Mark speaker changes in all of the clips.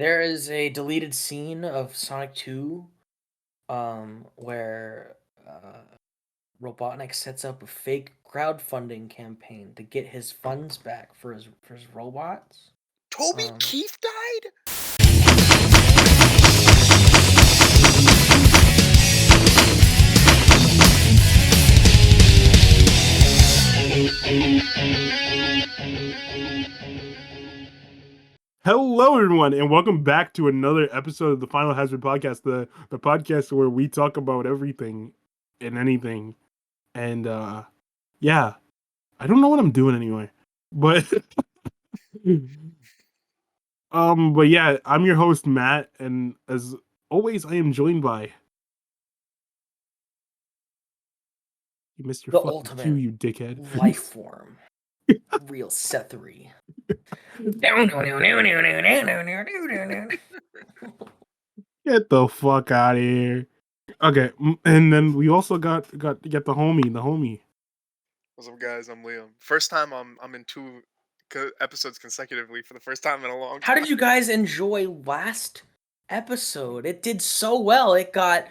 Speaker 1: There is a deleted scene of Sonic 2, where Robotnik sets up a fake crowdfunding campaign to get his funds back for his robots.
Speaker 2: Toby
Speaker 1: Um,
Speaker 2: Keith died?
Speaker 3: Hello, everyone, and welcome back to another episode of the Finalhazard podcast, the podcast where we talk about everything and anything. And yeah, I don't know what I'm doing anyway, but but yeah, I'm your host Matt, and as always, I am joined by you missed your
Speaker 1: the
Speaker 3: fucking cue,
Speaker 1: ultimate
Speaker 3: you dickhead.
Speaker 1: life form, RealSethery.
Speaker 3: Get the fuck out of here. Okay, and then we also got the homie.
Speaker 2: What's up, guys? I'm Liam. First time I'm in two episodes consecutively for the first time in a long time.
Speaker 1: How did you guys enjoy last episode? It did so well. It got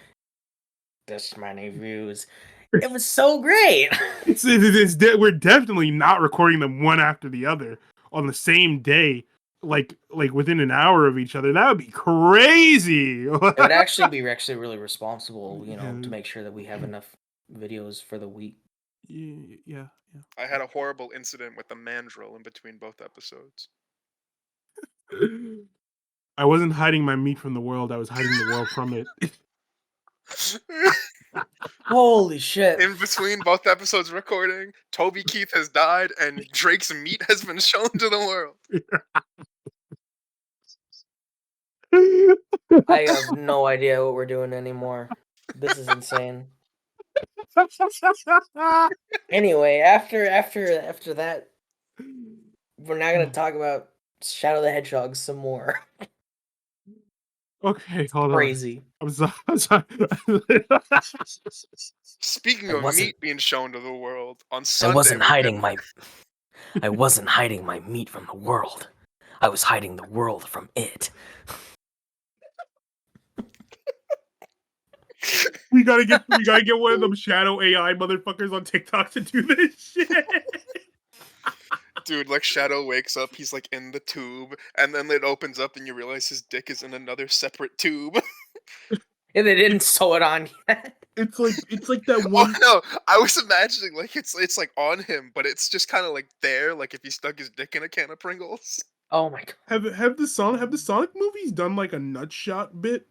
Speaker 1: this many views. It was so great.
Speaker 3: We're definitely not recording them one after the other on the same day, like within an hour of each other. That would be crazy.
Speaker 1: It would actually be really responsible,
Speaker 3: Yeah.
Speaker 1: to make sure that we have enough videos for the week.
Speaker 3: Yeah.
Speaker 2: I had a horrible incident with the mandrill in between both episodes.
Speaker 3: I wasn't hiding my meat from the world. I was hiding the world from it.
Speaker 1: Holy shit.
Speaker 2: In between both episodes recording, Toby Keith has died and Drake's meat has been shown to the world.
Speaker 1: I have no idea what we're doing anymore. This is insane. Anyway, after that, we're not gonna talk about Shadow the Hedgehog some more.
Speaker 3: Okay, hold
Speaker 1: Crazy.
Speaker 3: on. I'm sorry.
Speaker 2: Speaking of meat being shown to the world, on Sunday...
Speaker 1: I wasn't hiding my meat from the world. I was hiding the world from it.
Speaker 3: We gotta get one of them shadow AI motherfuckers on TikTok to do this shit.
Speaker 2: Dude, like Shadow wakes up, he's like in the tube, and then it opens up and you realize his dick is in another separate tube.
Speaker 1: And they didn't sew it on yet.
Speaker 3: It's like that one.
Speaker 2: Oh no, I was imagining like it's like on him, but it's just kind of like there, like if he stuck his dick in a can of Pringles.
Speaker 1: Oh my god.
Speaker 3: Have the Sonic movies done like a nut shot bit?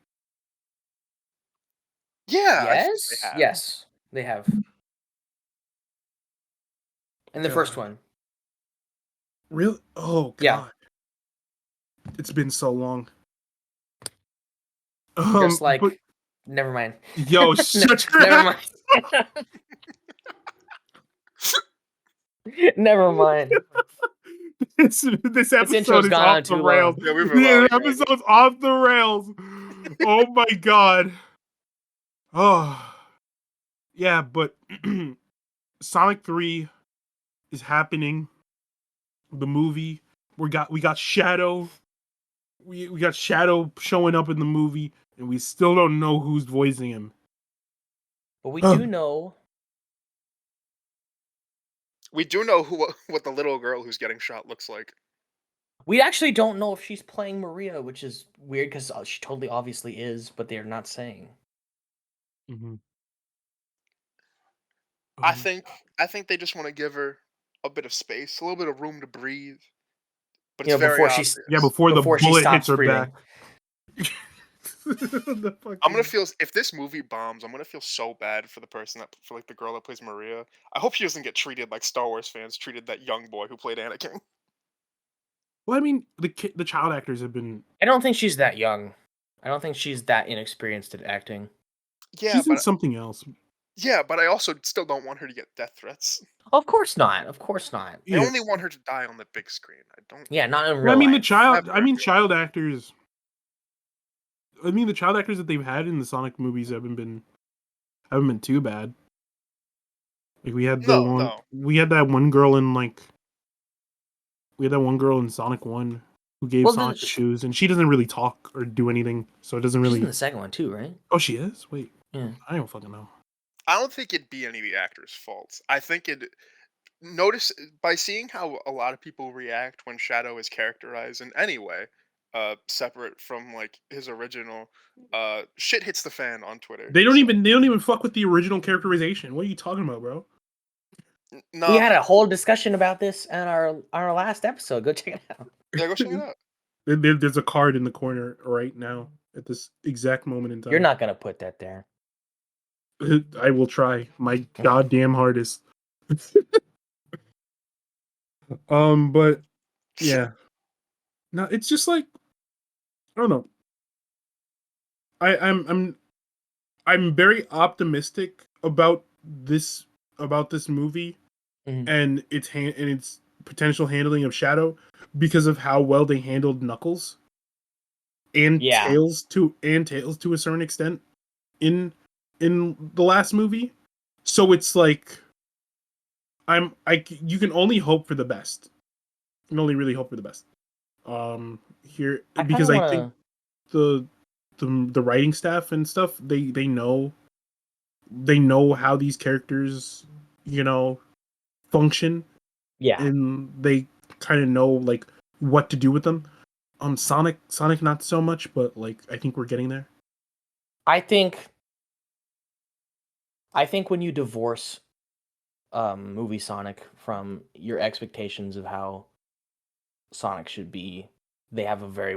Speaker 2: Yeah.
Speaker 1: Yes, they have. In the first one.
Speaker 3: Really? Oh god.
Speaker 1: Yeah.
Speaker 3: It's been so long.
Speaker 1: Just like, never mind.
Speaker 3: Yo, shut your
Speaker 1: never mind. Never mind.
Speaker 3: This episode is off the rails.
Speaker 2: Yeah,
Speaker 3: the episode's off the rails. Oh my god. Oh. Yeah, but Sonic 3 is happening. The movie. We got Shadow. We got Shadow showing up in the movie, and we still don't know who's voicing him.
Speaker 1: But we do know.
Speaker 2: We do know what the little girl who's getting shot looks like.
Speaker 1: We actually don't know if she's playing Maria, which is weird because she totally obviously is, but they're not saying.
Speaker 3: Mm-hmm.
Speaker 2: I think they just want to give her a bit of space, a little bit of room to breathe. But it's very obvious.
Speaker 3: Before the bullet hits her back.
Speaker 2: I'm gonna feel, if this movie bombs, I'm gonna feel so bad for the person for like the girl that plays Maria. I hope she doesn't get treated like Star Wars fans treated that young boy who played Anakin.
Speaker 3: Well, I mean, the child actors have been.
Speaker 1: I don't think she's that young. I don't think she's that inexperienced at acting.
Speaker 2: Yeah,
Speaker 3: she's in something else.
Speaker 2: Yeah, but I also still don't want her to get death threats.
Speaker 1: Of course not. Of course not.
Speaker 2: I only want her to die on the big screen. I don't.
Speaker 1: Yeah, not in real
Speaker 3: life.
Speaker 1: The
Speaker 3: child actors. I mean, the child actors that they've had in the Sonic movies haven't been too bad. Like we had we had that one girl in Sonic 1. who gave
Speaker 1: Well,
Speaker 3: Sonic the shoes, and she doesn't really talk or do anything, so it doesn't
Speaker 1: she's in
Speaker 3: really.
Speaker 1: the second one too, right?
Speaker 3: Oh, she is. Wait,
Speaker 1: Yeah.
Speaker 3: I don't fucking know.
Speaker 2: I don't think it'd be any of the actors' faults. I think it notice by seeing how a lot of people react when Shadow is characterized in any way, separate from like his original, shit hits the fan on Twitter.
Speaker 3: They don't
Speaker 2: So
Speaker 3: even. They don't even fuck with the original characterization. What are you talking about, bro?
Speaker 1: We
Speaker 2: no,
Speaker 1: had a whole discussion about this in our last episode. Go check it out.
Speaker 2: yeah, go check it out.
Speaker 3: There's a card in the corner right now at this exact moment in
Speaker 1: You're
Speaker 3: time.
Speaker 1: not gonna put that there.
Speaker 3: I will try my goddamn hardest. But yeah, no, it's just like I don't know. I'm very optimistic about this movie
Speaker 1: Mhm.
Speaker 3: and its potential handling of Shadow because of how well they handled Knuckles and
Speaker 1: Yeah,
Speaker 3: Tails to a certain extent in the last movie. So it's like you can only hope for the best. You can only really hope for the best. Here
Speaker 1: I kind
Speaker 3: because
Speaker 1: of
Speaker 3: I
Speaker 1: want
Speaker 3: think
Speaker 1: to.
Speaker 3: the writing staff and stuff they know how these characters function,
Speaker 1: Yeah,
Speaker 3: and they kind of know like what to do with them. Sonic not so much, but like I think we're getting there.
Speaker 1: I think. I think when you divorce movie Sonic from your expectations of how Sonic should be, they have a very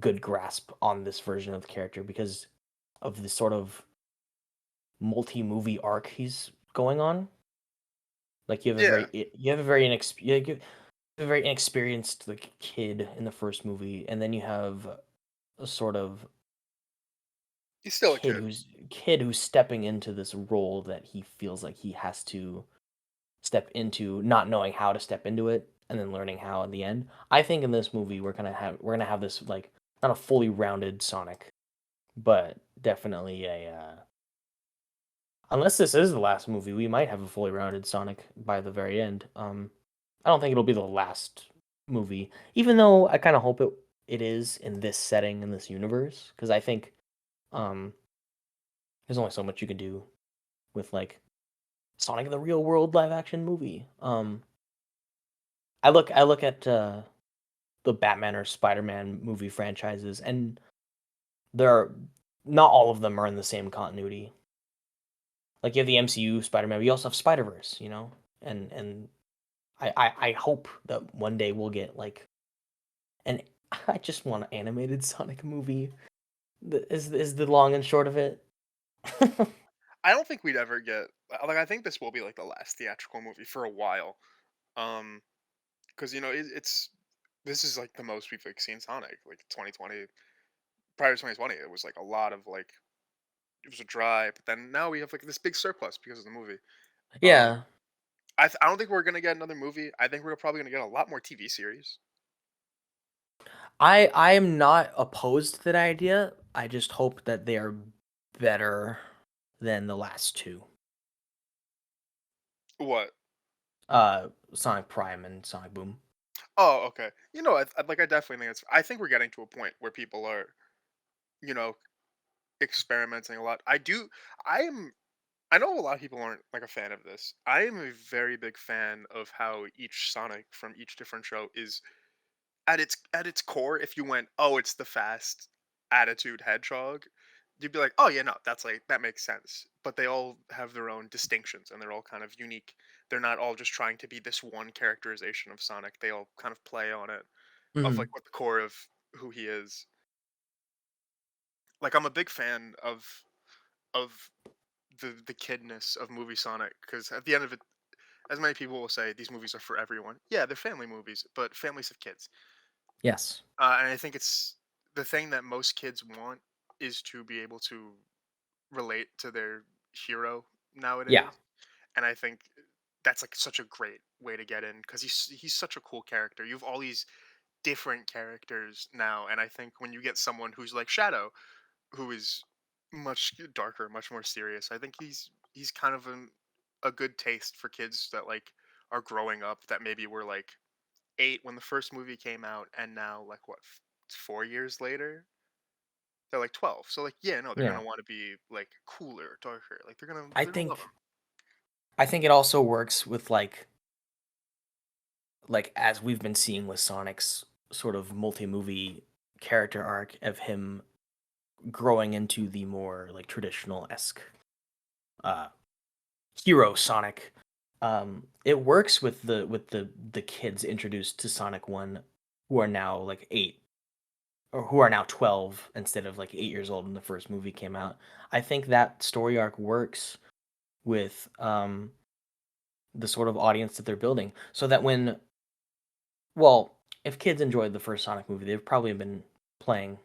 Speaker 1: good grasp on this version of the character because of the sort of multi-movie arc he's going on. Like
Speaker 2: Yeah,
Speaker 1: you have a very a very inexperienced like kid in the first movie, and then you have a sort of
Speaker 2: he's still a kid.
Speaker 1: kid who's stepping into this role that he feels like he has to step into, not knowing how to step into it, and then learning how at the end. I think in this movie we're gonna have this like not a fully rounded Sonic, but definitely a unless this is the last movie, we might have a fully rounded Sonic by the very end. I don't think it'll be the last movie, even though I kind of hope it is in this setting in this universe, because I think um there's only so much you can do with like Sonic in the real world live action movie. I look at the Batman or Spider-Man movie franchises, and there are not all of them are in the same continuity. Like you have the MCU Spider-Man, but you also have Spider-Verse, you know, and I hope that one day we'll get like an I just want an animated Sonic movie. Is the long and short of it.
Speaker 2: I don't think we'd ever get like I think this will be like the last theatrical movie for a while. Um, because it's this is like the most we've like seen Sonic like 2020. Prior to 2020, it was like a lot of like it was a dry, but then now we have like this big surplus because of the movie. Um,
Speaker 1: Yeah,
Speaker 2: I don't think we're gonna get another movie. I think we're probably gonna get a lot more TV series.
Speaker 1: I am not opposed to that idea. I just hope that they are better than the last two.
Speaker 2: What?
Speaker 1: Sonic Prime and Sonic Boom.
Speaker 2: Oh, okay. I definitely think it's. I think we're getting to a point where people are, you know, experimenting a lot. I do. I am. I know a lot of people aren't like a fan of this. I am a very big fan of how each Sonic from each different show is at its core. If you went, oh, it's the fast attitude hedgehog, you'd be like, oh yeah, no, that's like that makes sense. But they all have their own distinctions and they're all kind of unique. They're not all just trying to be this one characterization of Sonic. They all kind of play on it of
Speaker 1: Hmm.
Speaker 2: like what the core of who he is. Like I'm a big fan of the kidness of movie Sonic because at the end of it, as many people will say, these movies are for everyone. Yeah, they're family movies, but families have kids,
Speaker 1: Yes.
Speaker 2: and I think it's the thing that most kids want is to be able to relate to their hero
Speaker 1: Yeah.
Speaker 2: nowadays, and I think that's like such a great way to get in because he's such a cool character. You have all these different characters now, and I think when you get someone who's like Shadow, who is much darker, much more serious. I think he's kind of a good taste for kids that like are growing up that maybe were like 8 when the first movie came out, and now like what, 4 years later, they're like 12. So like, yeah, no, they're
Speaker 1: Yeah.
Speaker 2: gonna want to be like cooler, darker. Like they're gonna
Speaker 1: I
Speaker 2: they're gonna love
Speaker 1: think
Speaker 2: them.
Speaker 1: I think it also works with like as we've been seeing with Sonic's sort of multi-movie character arc of him growing into the more like traditional-esque uh hero Sonic. It works with the kids introduced to Sonic 1 who are now like 8 or who are now 12 instead of like 8 years old when the first movie came out. I think that story arc works with the sort of audience that they're building so that when well, if kids enjoyed the first Sonic movie, they've probably been playing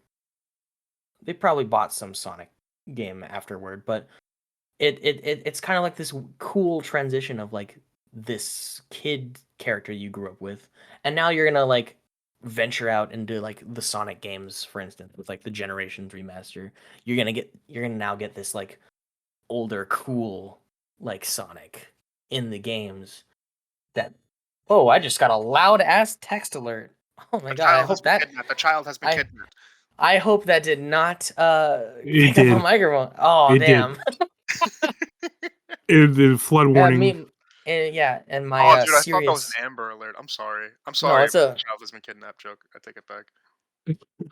Speaker 1: they probably bought some Sonic game afterward, but it's kind of like this cool transition of like this kid character you grew up with, and now you're gonna like venture out into like the Sonic games, for instance, with like the Generations remaster. You're gonna now get this like older, cool like Sonic in the games. That oh, I just got a loud ass text alert. Oh my
Speaker 2: A
Speaker 1: god! I
Speaker 2: child has
Speaker 1: hope
Speaker 2: been
Speaker 1: that
Speaker 2: kidnapped. A child has been
Speaker 1: I
Speaker 2: kidnapped.
Speaker 1: I hope that did not
Speaker 3: It
Speaker 1: pick up a
Speaker 3: did.
Speaker 1: microphone. Oh
Speaker 3: It did.
Speaker 1: damn.
Speaker 3: The flood warning.
Speaker 1: Me, yeah, and my
Speaker 2: Oh, dude, I thought that was
Speaker 1: serious.
Speaker 2: an Amber Alert. I'm sorry. I'm
Speaker 1: No,
Speaker 2: sorry
Speaker 1: it's
Speaker 2: about the
Speaker 1: a.
Speaker 2: child has been kidnapped joke. I take it back.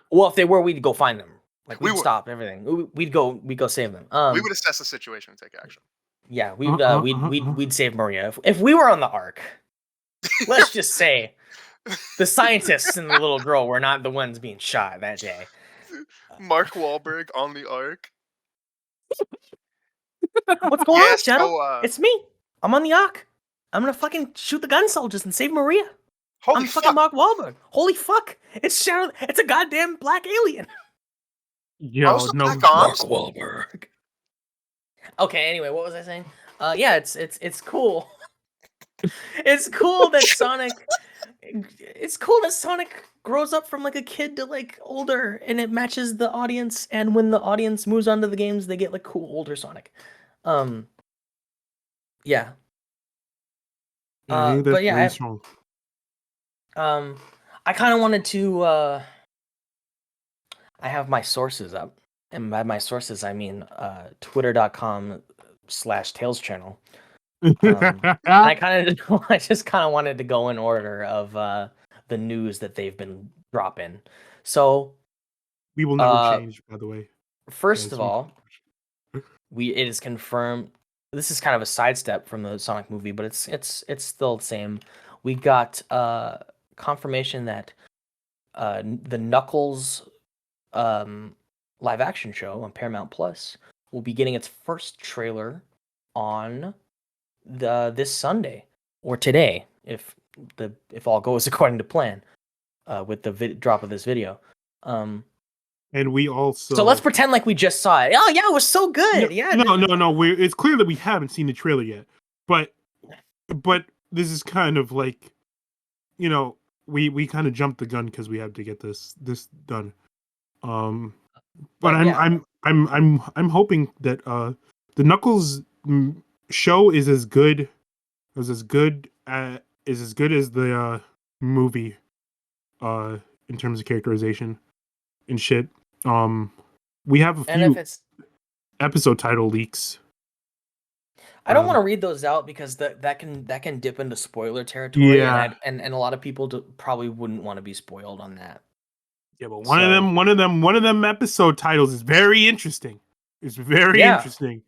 Speaker 1: Well, if they were, we'd go find them. Like
Speaker 2: We
Speaker 1: we'd
Speaker 2: would.
Speaker 1: stop everything. We'd go save them.
Speaker 2: We would assess the situation and take action.
Speaker 1: Yeah,
Speaker 3: Uh.
Speaker 1: we'd save Maria if we were on the Ark. Let's just say the scientists and the little girl were not the ones being shot that day.
Speaker 2: Mark Wahlberg on the Ark.
Speaker 1: What's going
Speaker 2: Yeah,
Speaker 1: on, Shadow?
Speaker 2: so
Speaker 1: It's me. I'm on the Ark. I'm gonna fucking shoot the gun soldiers and save Maria.
Speaker 2: holy
Speaker 1: I'm fucking
Speaker 2: fuck.
Speaker 1: Mark Wahlberg. Holy fuck! It's Shadow. It's a goddamn black alien.
Speaker 3: Yo,
Speaker 2: Also
Speaker 3: no.
Speaker 2: Black Ops.
Speaker 1: Wahlberg. Okay. Anyway, what was I saying? Yeah, it's cool. It's cool that Sonic. It's cool that Sonic grows up from like a kid to like older, and it matches the audience. And when the audience moves on to the games, they get like cool older Sonic. Yeah.
Speaker 3: I think that's
Speaker 1: But yeah,
Speaker 3: very strong.
Speaker 1: I kind of wanted to. I have my sources up, and by my sources I mean twitter.com/Tails channel. I just kind of wanted to go in order of the news that they've been dropping. So
Speaker 3: We will never change, by the way.
Speaker 1: first of all, it is confirmed. This is kind of a sidestep from the Sonic movie, but it's still the same. We got confirmation that the Knuckles live action show on Paramount Plus will be getting its first trailer on this Sunday or today if all goes according to plan with the drop of this video.
Speaker 3: And we also.
Speaker 1: So let's pretend like we just saw it. Oh yeah, it was so good.
Speaker 3: No. It's clear that we haven't seen the trailer yet, but this is kind of like, we kind of jumped the gun because we have to get this done. But I'm hoping that the Knuckles show is as good as the movie in terms of characterization and shit. We have a few episode title leaks.
Speaker 1: I don't want to read those out because that can dip into spoiler territory.
Speaker 3: Yeah.
Speaker 1: And a lot of people probably wouldn't want to be spoiled on that.
Speaker 3: Yeah, but one of them episode titles is very interesting. It's very interesting.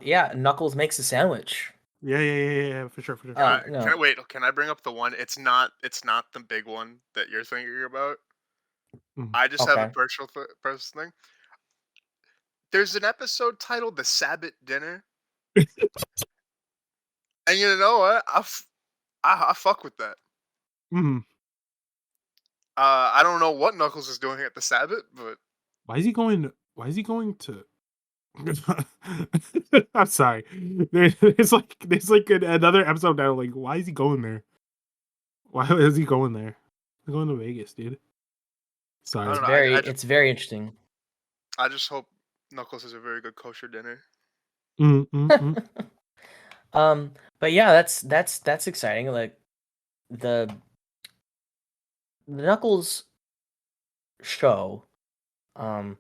Speaker 1: Yeah, Knuckles makes a sandwich.
Speaker 3: Yeah, for sure.
Speaker 2: Can I bring up the one? It's not the big one that you're thinking about. I just have a personal thing. There's an episode titled "The Sabbath Dinner," and you know what? I fuck with that.
Speaker 3: Mm-hmm.
Speaker 2: I don't know what Knuckles is doing at the Sabbath, but
Speaker 3: why is he going to? I'm sorry. There's like another episode now. Like, why is he going there? Why is he going there? He's going to Vegas, dude. Sorry.
Speaker 1: It's very interesting.
Speaker 2: I just hope Knuckles has a very good kosher dinner.
Speaker 1: But yeah, that's exciting. Like the Knuckles show, I'm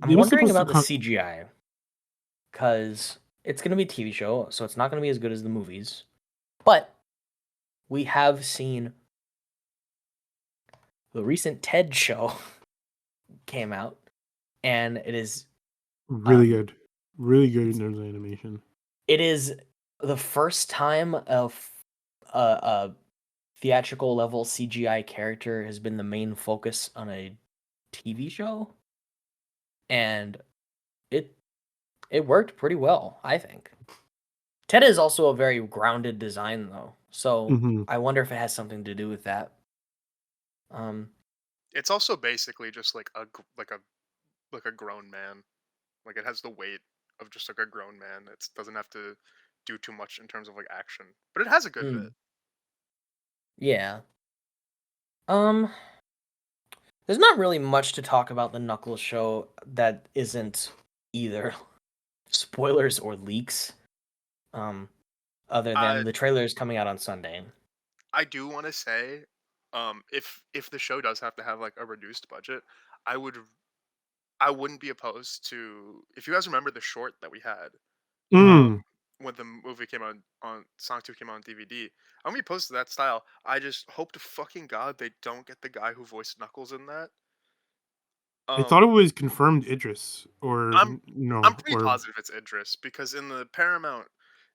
Speaker 3: It was
Speaker 1: wondering
Speaker 3: supposed to
Speaker 1: about the
Speaker 3: come.
Speaker 1: CGI because it's going to be a TV show, so it's not going to be as good as the movies. But we have seen the recent Ted show came out, and it is
Speaker 3: Really good in terms of animation.
Speaker 1: it is the first time a theatrical level CGI character has been the main focus on a TV show, and it worked pretty well, I think. Ted is also a very grounded design, though, so
Speaker 3: Mhm.
Speaker 1: I wonder if it has something to do with that.
Speaker 2: It's also basically just like a grown man. Like it has the weight of just like a grown man. It doesn't have to do too much in terms of like action, but it has a good bit.
Speaker 1: Yeah. Um, there's not really much to talk about the Knuckles show that isn't either spoilers or leaks. Other
Speaker 2: I
Speaker 1: than the trailer is coming out on Sunday.
Speaker 2: I do want to say, if the show does have to have like a reduced budget, I would I wouldn't be opposed to, if you guys remember the short that we had,
Speaker 3: Mm.
Speaker 2: when the movie came out on Sonic 2 came out on DVD. I'm gonna be opposed to that style. I just hope to fucking god they don't get the guy who voiced Knuckles in that.
Speaker 3: I thought it
Speaker 2: Um,
Speaker 3: was confirmed Idris, or
Speaker 2: I'm I'm
Speaker 3: no,
Speaker 2: pretty
Speaker 3: or
Speaker 2: positive it's Idris because in the Paramount,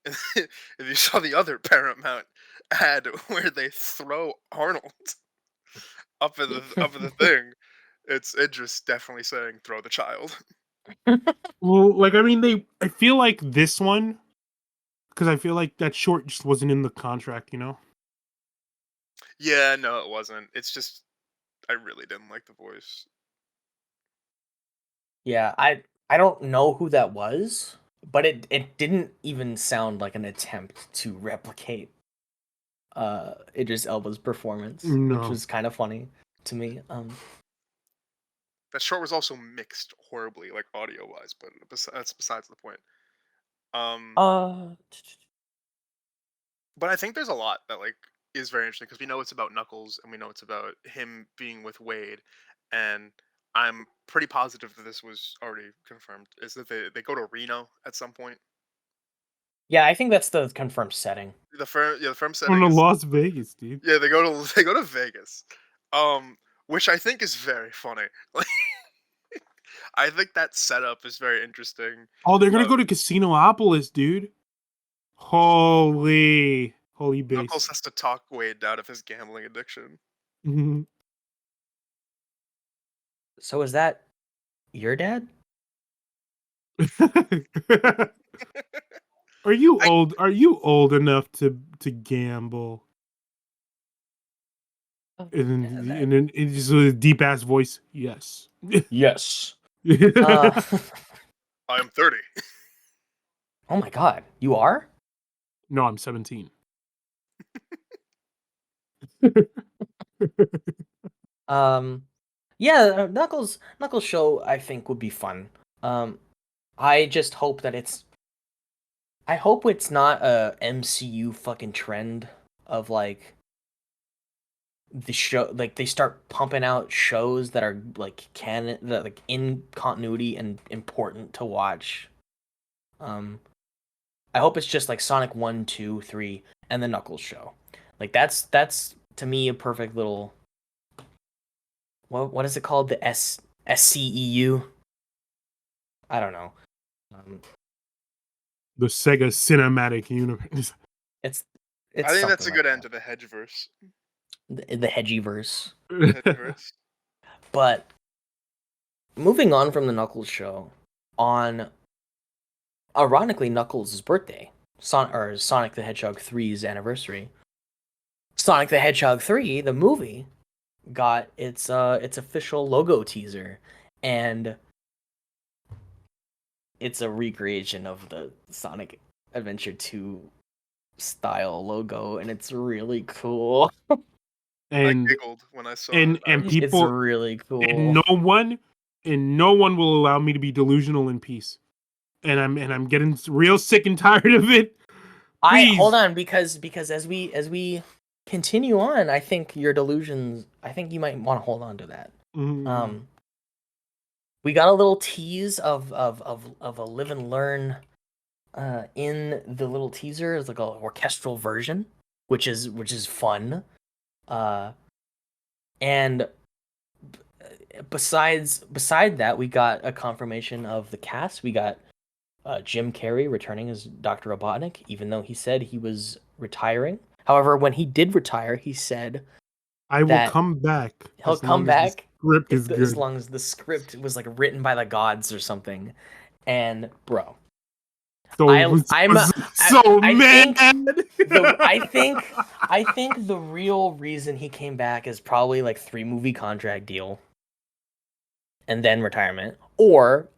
Speaker 2: if you saw the other Paramount ad where they throw Arnold up in the thing, it's Idris definitely saying "throw the child."
Speaker 3: well, like I mean, I feel like this one, because I feel like that short just wasn't in the contract, you know.
Speaker 2: Yeah, no, it wasn't. It's just I really didn't like the voice.
Speaker 1: Yeah, I don't know who that was, but it didn't even sound like an attempt to replicate Idris Elba's performance, which
Speaker 3: No,
Speaker 1: was kind of funny to me.
Speaker 2: That short was also mixed horribly, like audio wise, but that's besides the point. Um,
Speaker 1: uh
Speaker 2: but I think there's a lot that like is very interesting because we know it's about Knuckles and we know it's about him being with Wade, and I'm pretty positive that this was already confirmed. Is that they go to Reno at some point?
Speaker 1: yeah, I think that's the confirmed setting.
Speaker 2: The firm
Speaker 3: on
Speaker 2: setting
Speaker 3: to
Speaker 2: is,
Speaker 3: Las Vegas, dude.
Speaker 2: yeah, they go to Vegas, which I think is very funny. Like I think that setup is very interesting.
Speaker 3: Oh, they're gonna
Speaker 2: Uh,
Speaker 3: go to Casinopolis, dude. Holy
Speaker 2: Knuckles
Speaker 3: base.
Speaker 2: has to talk Wade out of his gambling addiction.
Speaker 3: Mhm.
Speaker 1: So is that your dad?
Speaker 3: Are you
Speaker 2: I
Speaker 3: old? Are you old enough to gamble?
Speaker 1: Oh,
Speaker 3: And then it's just a deep ass voice. Yes.
Speaker 1: yes.
Speaker 3: No,
Speaker 2: I am 30.
Speaker 1: Oh my god, you are?
Speaker 3: I'm 17.
Speaker 1: Um, yeah, Knuckles show I think would be fun. I just hope that I hope it's not a MCU fucking trend of like the show, like they start pumping out shows that are like canon, that like in continuity and important to watch. Um, I hope it's just like Sonic 1, 2, 3, and the Knuckles show. Like that's to me a perfect little, what is it called? The SCEU? I don't know. Um,
Speaker 3: The Sega Cinematic Universe.
Speaker 1: it's
Speaker 2: I
Speaker 1: it's
Speaker 2: think that's
Speaker 1: something
Speaker 2: a
Speaker 1: like
Speaker 2: good end
Speaker 1: that.
Speaker 2: to the Hedgeverse.
Speaker 1: The Hedgieverse.
Speaker 2: The Hedgeverse.
Speaker 1: But moving on from the Knuckles show, on ironically Knuckles' birthday, Sonic the Hedgehog 3's anniversary, Sonic the Hedgehog 3, the movie, got its official logo teaser, and it's a recreation of the Sonic Adventure 2 style logo, and it's really cool.
Speaker 2: I
Speaker 3: and
Speaker 2: giggled when I saw it.
Speaker 3: and
Speaker 1: It's
Speaker 3: people
Speaker 1: really
Speaker 3: and
Speaker 1: cool.
Speaker 3: no one will allow me to be delusional in peace. And I'm getting real sick and tired of it.
Speaker 1: I hold
Speaker 3: Please.
Speaker 1: on because as we continue on, I think your delusions. I think you might want to hold on to that.
Speaker 3: Mhm.
Speaker 1: We got a little tease of a live and learn in the little teaser. It's like a orchestral version, which is fun. And beside that, we got a confirmation of the cast. We got Jim Carrey returning as Dr. Robotnik, even though he said he was retiring. However, when he did retire, he said
Speaker 3: I will
Speaker 1: that
Speaker 3: come back
Speaker 1: he'll
Speaker 3: as long
Speaker 1: come
Speaker 3: as the
Speaker 1: back
Speaker 3: script is
Speaker 1: as
Speaker 3: good.
Speaker 1: long as the script was like written by the gods or something. And bro,
Speaker 3: So
Speaker 1: I
Speaker 3: mad.
Speaker 1: I think the real reason he came back is probably like 3-movie contract deal and then retirement. Or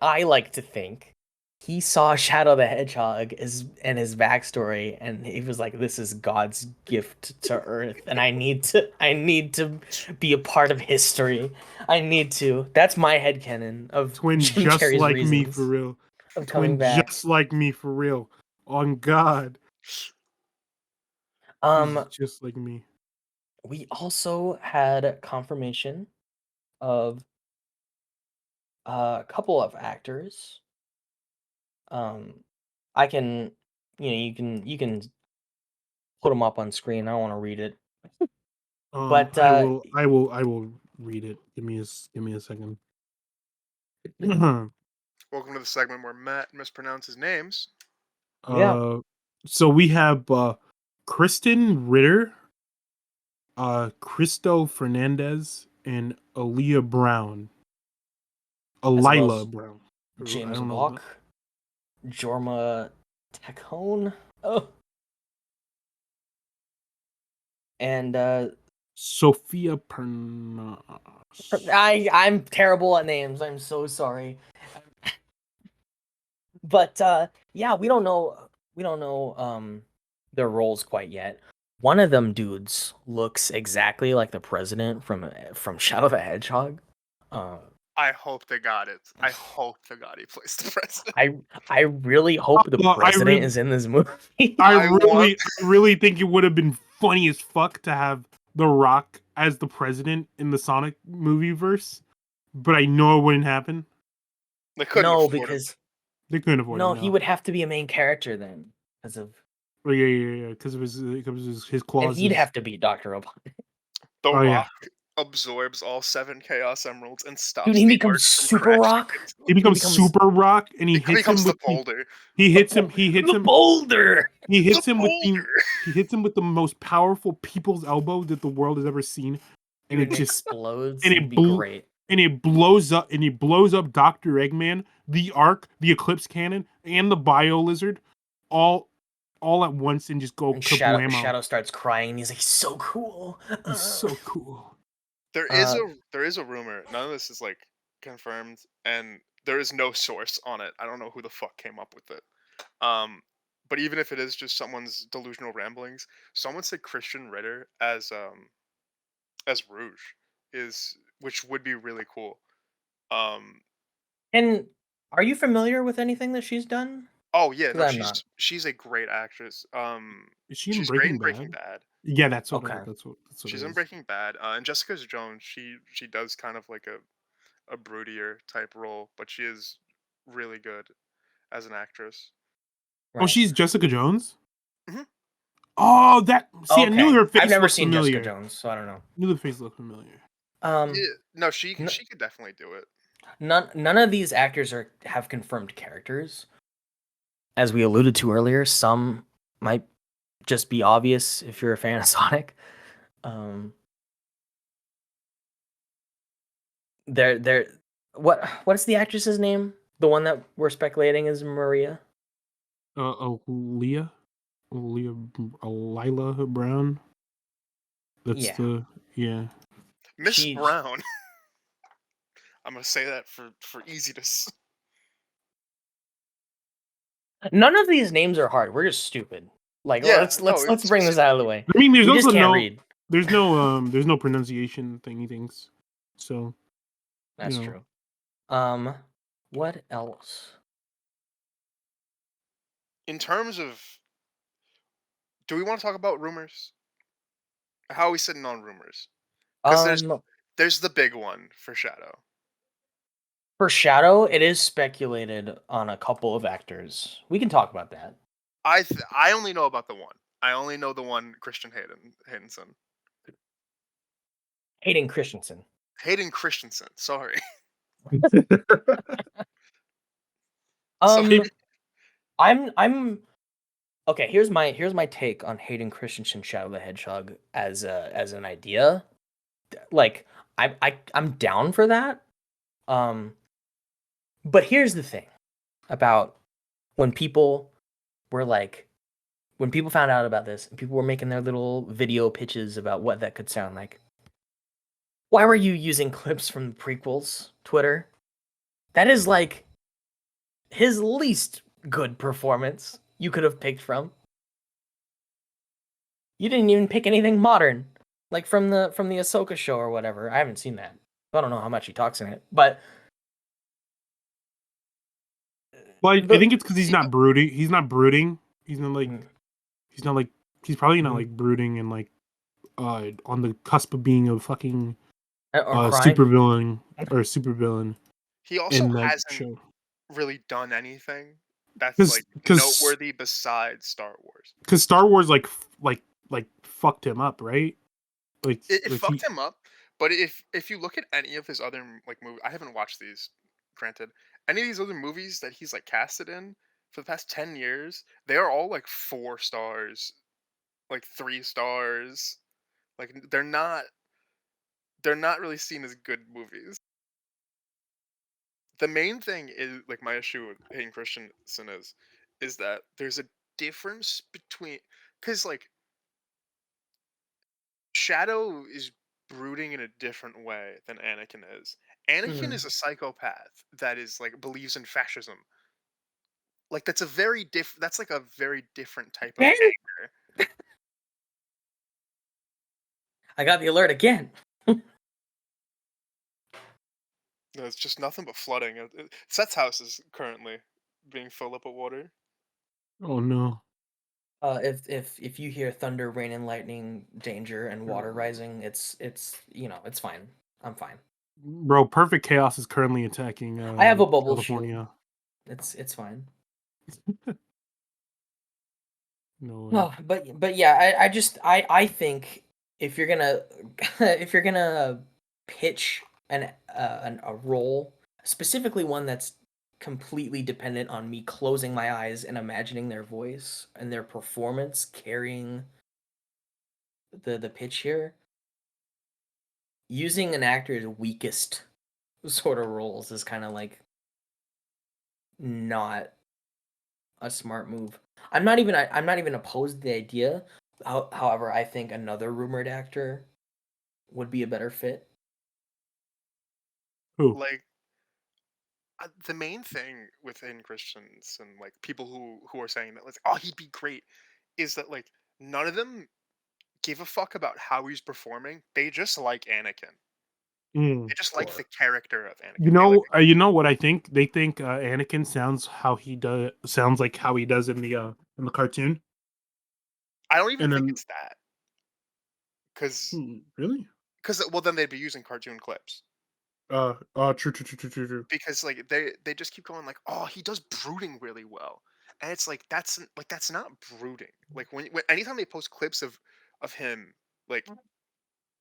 Speaker 1: I like to think he saw Shadow the Hedgehog and his backstory, and he was like, "This is God's gift to Earth, and I need to be a part of history. I need to." That's my headcanon of
Speaker 3: Twin
Speaker 1: Jim
Speaker 3: just
Speaker 1: Carrey's
Speaker 3: like
Speaker 1: reasons
Speaker 3: me for real.
Speaker 1: of coming
Speaker 3: Twin
Speaker 1: back.
Speaker 3: just like me for real. On God. He's just like me.
Speaker 1: We also had confirmation of a couple of actors. I can, you can put them up on screen. I don't want to read it, but
Speaker 3: I will read it. Give me a second.
Speaker 2: Welcome to the segment where Matt mispronounces names.
Speaker 1: yeah,
Speaker 3: So we have Kristen Ritter, Cristo Fernandez, and Aaliyah Brown.
Speaker 1: as well
Speaker 3: Alila
Speaker 1: as
Speaker 3: Brown. I
Speaker 1: James
Speaker 3: don't know.
Speaker 1: Walk, Jorma Tacone, and
Speaker 3: Sophia Pernas.
Speaker 1: I'm terrible at names. I'm so sorry. But yeah, we don't know their roles quite yet. One of them dudes looks exactly like the president from Shadow the Hedgehog.
Speaker 2: I hope they got it. I hope to God he plays the president.
Speaker 1: I really hope the president is in this movie.
Speaker 3: I really think it would have been funny as fuck to have The Rock as the president in the Sonic movie verse, but I know it wouldn't happen.
Speaker 2: They couldn't
Speaker 1: No,
Speaker 2: afford
Speaker 1: because
Speaker 3: They couldn't afford it.
Speaker 1: no, he would have to be a main character then, because of
Speaker 3: Oh, yeah, because it was his clauses.
Speaker 1: and he'd have to be Dr. Robotnik.
Speaker 2: The
Speaker 3: Oh, yeah.
Speaker 2: Rock absorbs all 7 Chaos Emeralds and stops
Speaker 1: Dude, he
Speaker 2: the
Speaker 1: becomes
Speaker 2: Ark from
Speaker 1: Super
Speaker 2: crashing
Speaker 1: Rock.
Speaker 2: into
Speaker 3: He becomes Super Rock, and he hits him
Speaker 2: becomes
Speaker 3: with
Speaker 2: the boulder.
Speaker 3: he hits him
Speaker 1: The boulder.
Speaker 3: he hits
Speaker 2: The
Speaker 3: him with the
Speaker 2: boulder.
Speaker 3: he hits him with the most powerful people's elbow that the world has ever seen, and
Speaker 1: Dude,
Speaker 3: it just
Speaker 1: explodes.
Speaker 3: and
Speaker 1: It'd be great.
Speaker 3: and it blows up Dr. Eggman, the Ark, the Eclipse Cannon, and the Bio Lizard, all at once, and just go
Speaker 1: And
Speaker 3: kablamo.
Speaker 1: Shadow starts crying. And he's like, "He's so cool."
Speaker 3: He's so cool.
Speaker 2: There is a rumor. None of this is like confirmed, and there is no source on it. I don't know who the fuck came up with it. But even if it is just someone's delusional ramblings, someone said Christian Ritter as Rouge which would be really cool.
Speaker 1: And are you familiar with anything that she's done?
Speaker 2: Oh yeah,
Speaker 1: 'Cause
Speaker 2: no,
Speaker 1: I'm not.
Speaker 2: she's a great actress.
Speaker 3: Is she in
Speaker 2: She's great in
Speaker 3: Breaking
Speaker 2: Breaking Bad.
Speaker 3: Yeah, that's what
Speaker 1: Okay.
Speaker 3: that's what
Speaker 2: She's
Speaker 3: it
Speaker 2: in
Speaker 3: is.
Speaker 2: Breaking Bad. And Jessica Jones, she does kind of like a broodier type role, but she is really good as an actress.
Speaker 3: Oh, she's Jessica Jones?
Speaker 2: Mhm.
Speaker 3: Oh, I knew her face
Speaker 1: I've never
Speaker 3: looked
Speaker 1: seen
Speaker 3: familiar.
Speaker 1: Jessica Jones, so I don't know.
Speaker 3: Knew the face looked familiar.
Speaker 2: Yeah, no, she
Speaker 1: n-
Speaker 2: could definitely do it.
Speaker 1: none of these actors have confirmed characters. As we alluded to earlier, some might just be obvious if you're a fan of Sonic. They're what's the actress's name? The one that we're speculating is Maria.
Speaker 3: Lila Brown. That's
Speaker 1: Yeah.
Speaker 2: Miss Brown. I'm gonna say that for easy to.
Speaker 1: None of these names are hard. We're just stupid. Like let's bring this out of the way.
Speaker 3: I mean, there's
Speaker 1: we
Speaker 3: also
Speaker 1: just can't read.
Speaker 3: There's no pronunciation thingy things. So
Speaker 1: that's true. What else?
Speaker 2: In terms of, do we want to talk about rumors? How are we sitting on rumors? Because there's the big one for Shadow.
Speaker 1: For Shadow, it is speculated on a couple of actors. We can talk about that.
Speaker 2: I only know about the one. I only know the one Christian Haydenson.
Speaker 1: Hayden Christensen.
Speaker 2: Hayden Christensen. Sorry.
Speaker 1: Um, I'm okay. Here's my take on Hayden Christensen Shadow the Hedgehog as an idea. Like I'm down for that. But here's the thing about when people were like, when people found out about this and people were making their little video pitches about what that could sound like. Why were you using clips from the prequels, Twitter? That is like his least good performance you could have picked from. You didn't even pick anything modern, like from the Ahsoka show or whatever. I haven't seen that. I don't know how much he talks in it, but
Speaker 3: Well, I think it's because he's not brooding. He's not brooding. He's not like. He's not like. He's probably not like brooding and like, on the cusp of being a fucking super villain or super villain.
Speaker 2: He also hasn't really done anything that's like noteworthy besides Star Wars.
Speaker 3: Because Star Wars like fucked him up, right? Like
Speaker 2: it fucked him up. But if you look at any of his other like movies, I haven't watched these, granted. Any of these other movies that he's like casted in for the past 10 years, they are all like 4 stars, like 3 stars. Like they're not really seen as good movies. The main thing is like my issue with Hayden Christensen is that there's a difference between, because like Shadow is brooding in a different way than Anakin is. Anakin is a psychopath that is like believes in fascism. Like that's like a very different type of anger.
Speaker 1: I got the alert again.
Speaker 2: No, it's just nothing but flooding. Seth's house is currently being filled up with water.
Speaker 3: Oh no.
Speaker 1: If you hear thunder, rain, and lightning, danger, and water rising, it's it's fine. I'm fine.
Speaker 3: Bro, Perfect Chaos is currently attacking.
Speaker 1: I have a bubble
Speaker 3: California.
Speaker 1: Shield. It's fine.
Speaker 3: No.
Speaker 1: No, but yeah, I think if you're gonna if you're gonna pitch a role, specifically one that's completely dependent on me closing my eyes and imagining their voice and their performance carrying the pitch here, using an actor's weakest sort of roles is kind of like not a smart move. I'm not even opposed to the idea. However, I think another rumored actor would be a better fit.
Speaker 3: Who?
Speaker 2: Like the main thing within Christians and like people who are saying that like, oh, he'd be great, is that like none of them give a fuck about how he's performing. They just like Anakin. They just like the character of Anakin.
Speaker 3: You know what I think? They think Anakin sounds like how he does in the cartoon.
Speaker 2: I don't even think it's that. Because
Speaker 3: really?
Speaker 2: Because well, then they'd be using cartoon clips.
Speaker 3: True.
Speaker 2: Because like they just keep going like, oh, he does brooding really well, and it's like that's not brooding. Like when anytime they post clips of him like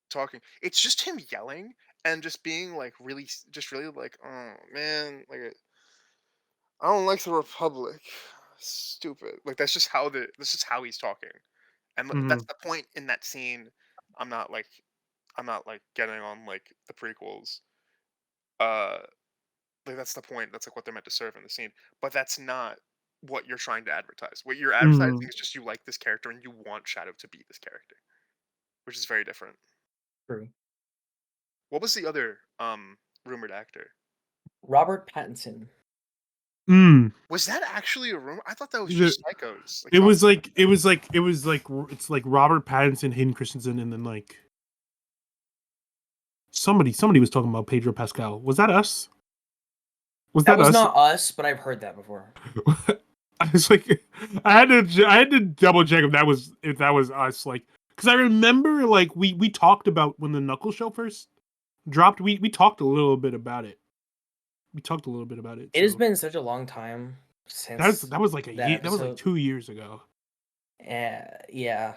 Speaker 2: talking, it's just him yelling and just being like really like, oh man, like I don't like the Republic, stupid. Like that's just how he's talking, and that's the point in that scene. I'm not like getting on like the prequels. Like that's the point. That's like what they're meant to serve in the scene. But that's not what you're trying to advertise. What you're advertising is just you like this character and you want Shadow to be this character, which is very different.
Speaker 1: True.
Speaker 2: What was the other rumored actor?
Speaker 1: Robert Pattinson.
Speaker 2: Was that actually a rumor? I thought that was just psychos.
Speaker 3: Like, it's like Robert Pattinson, Hayden Christensen, and then like somebody was talking about Pedro Pascal. Was that us?
Speaker 1: That was not us, but I've heard that before.
Speaker 3: I was like, I had to double check if that was us. Like, because I remember like we talked about when the Knuckles show first dropped. We talked a little bit about it. We talked a little bit about it.
Speaker 1: It has
Speaker 3: So
Speaker 1: been such a long time since
Speaker 3: that was like a
Speaker 1: that
Speaker 3: year. That was like
Speaker 1: episode.
Speaker 3: 2 years ago.
Speaker 1: Yeah.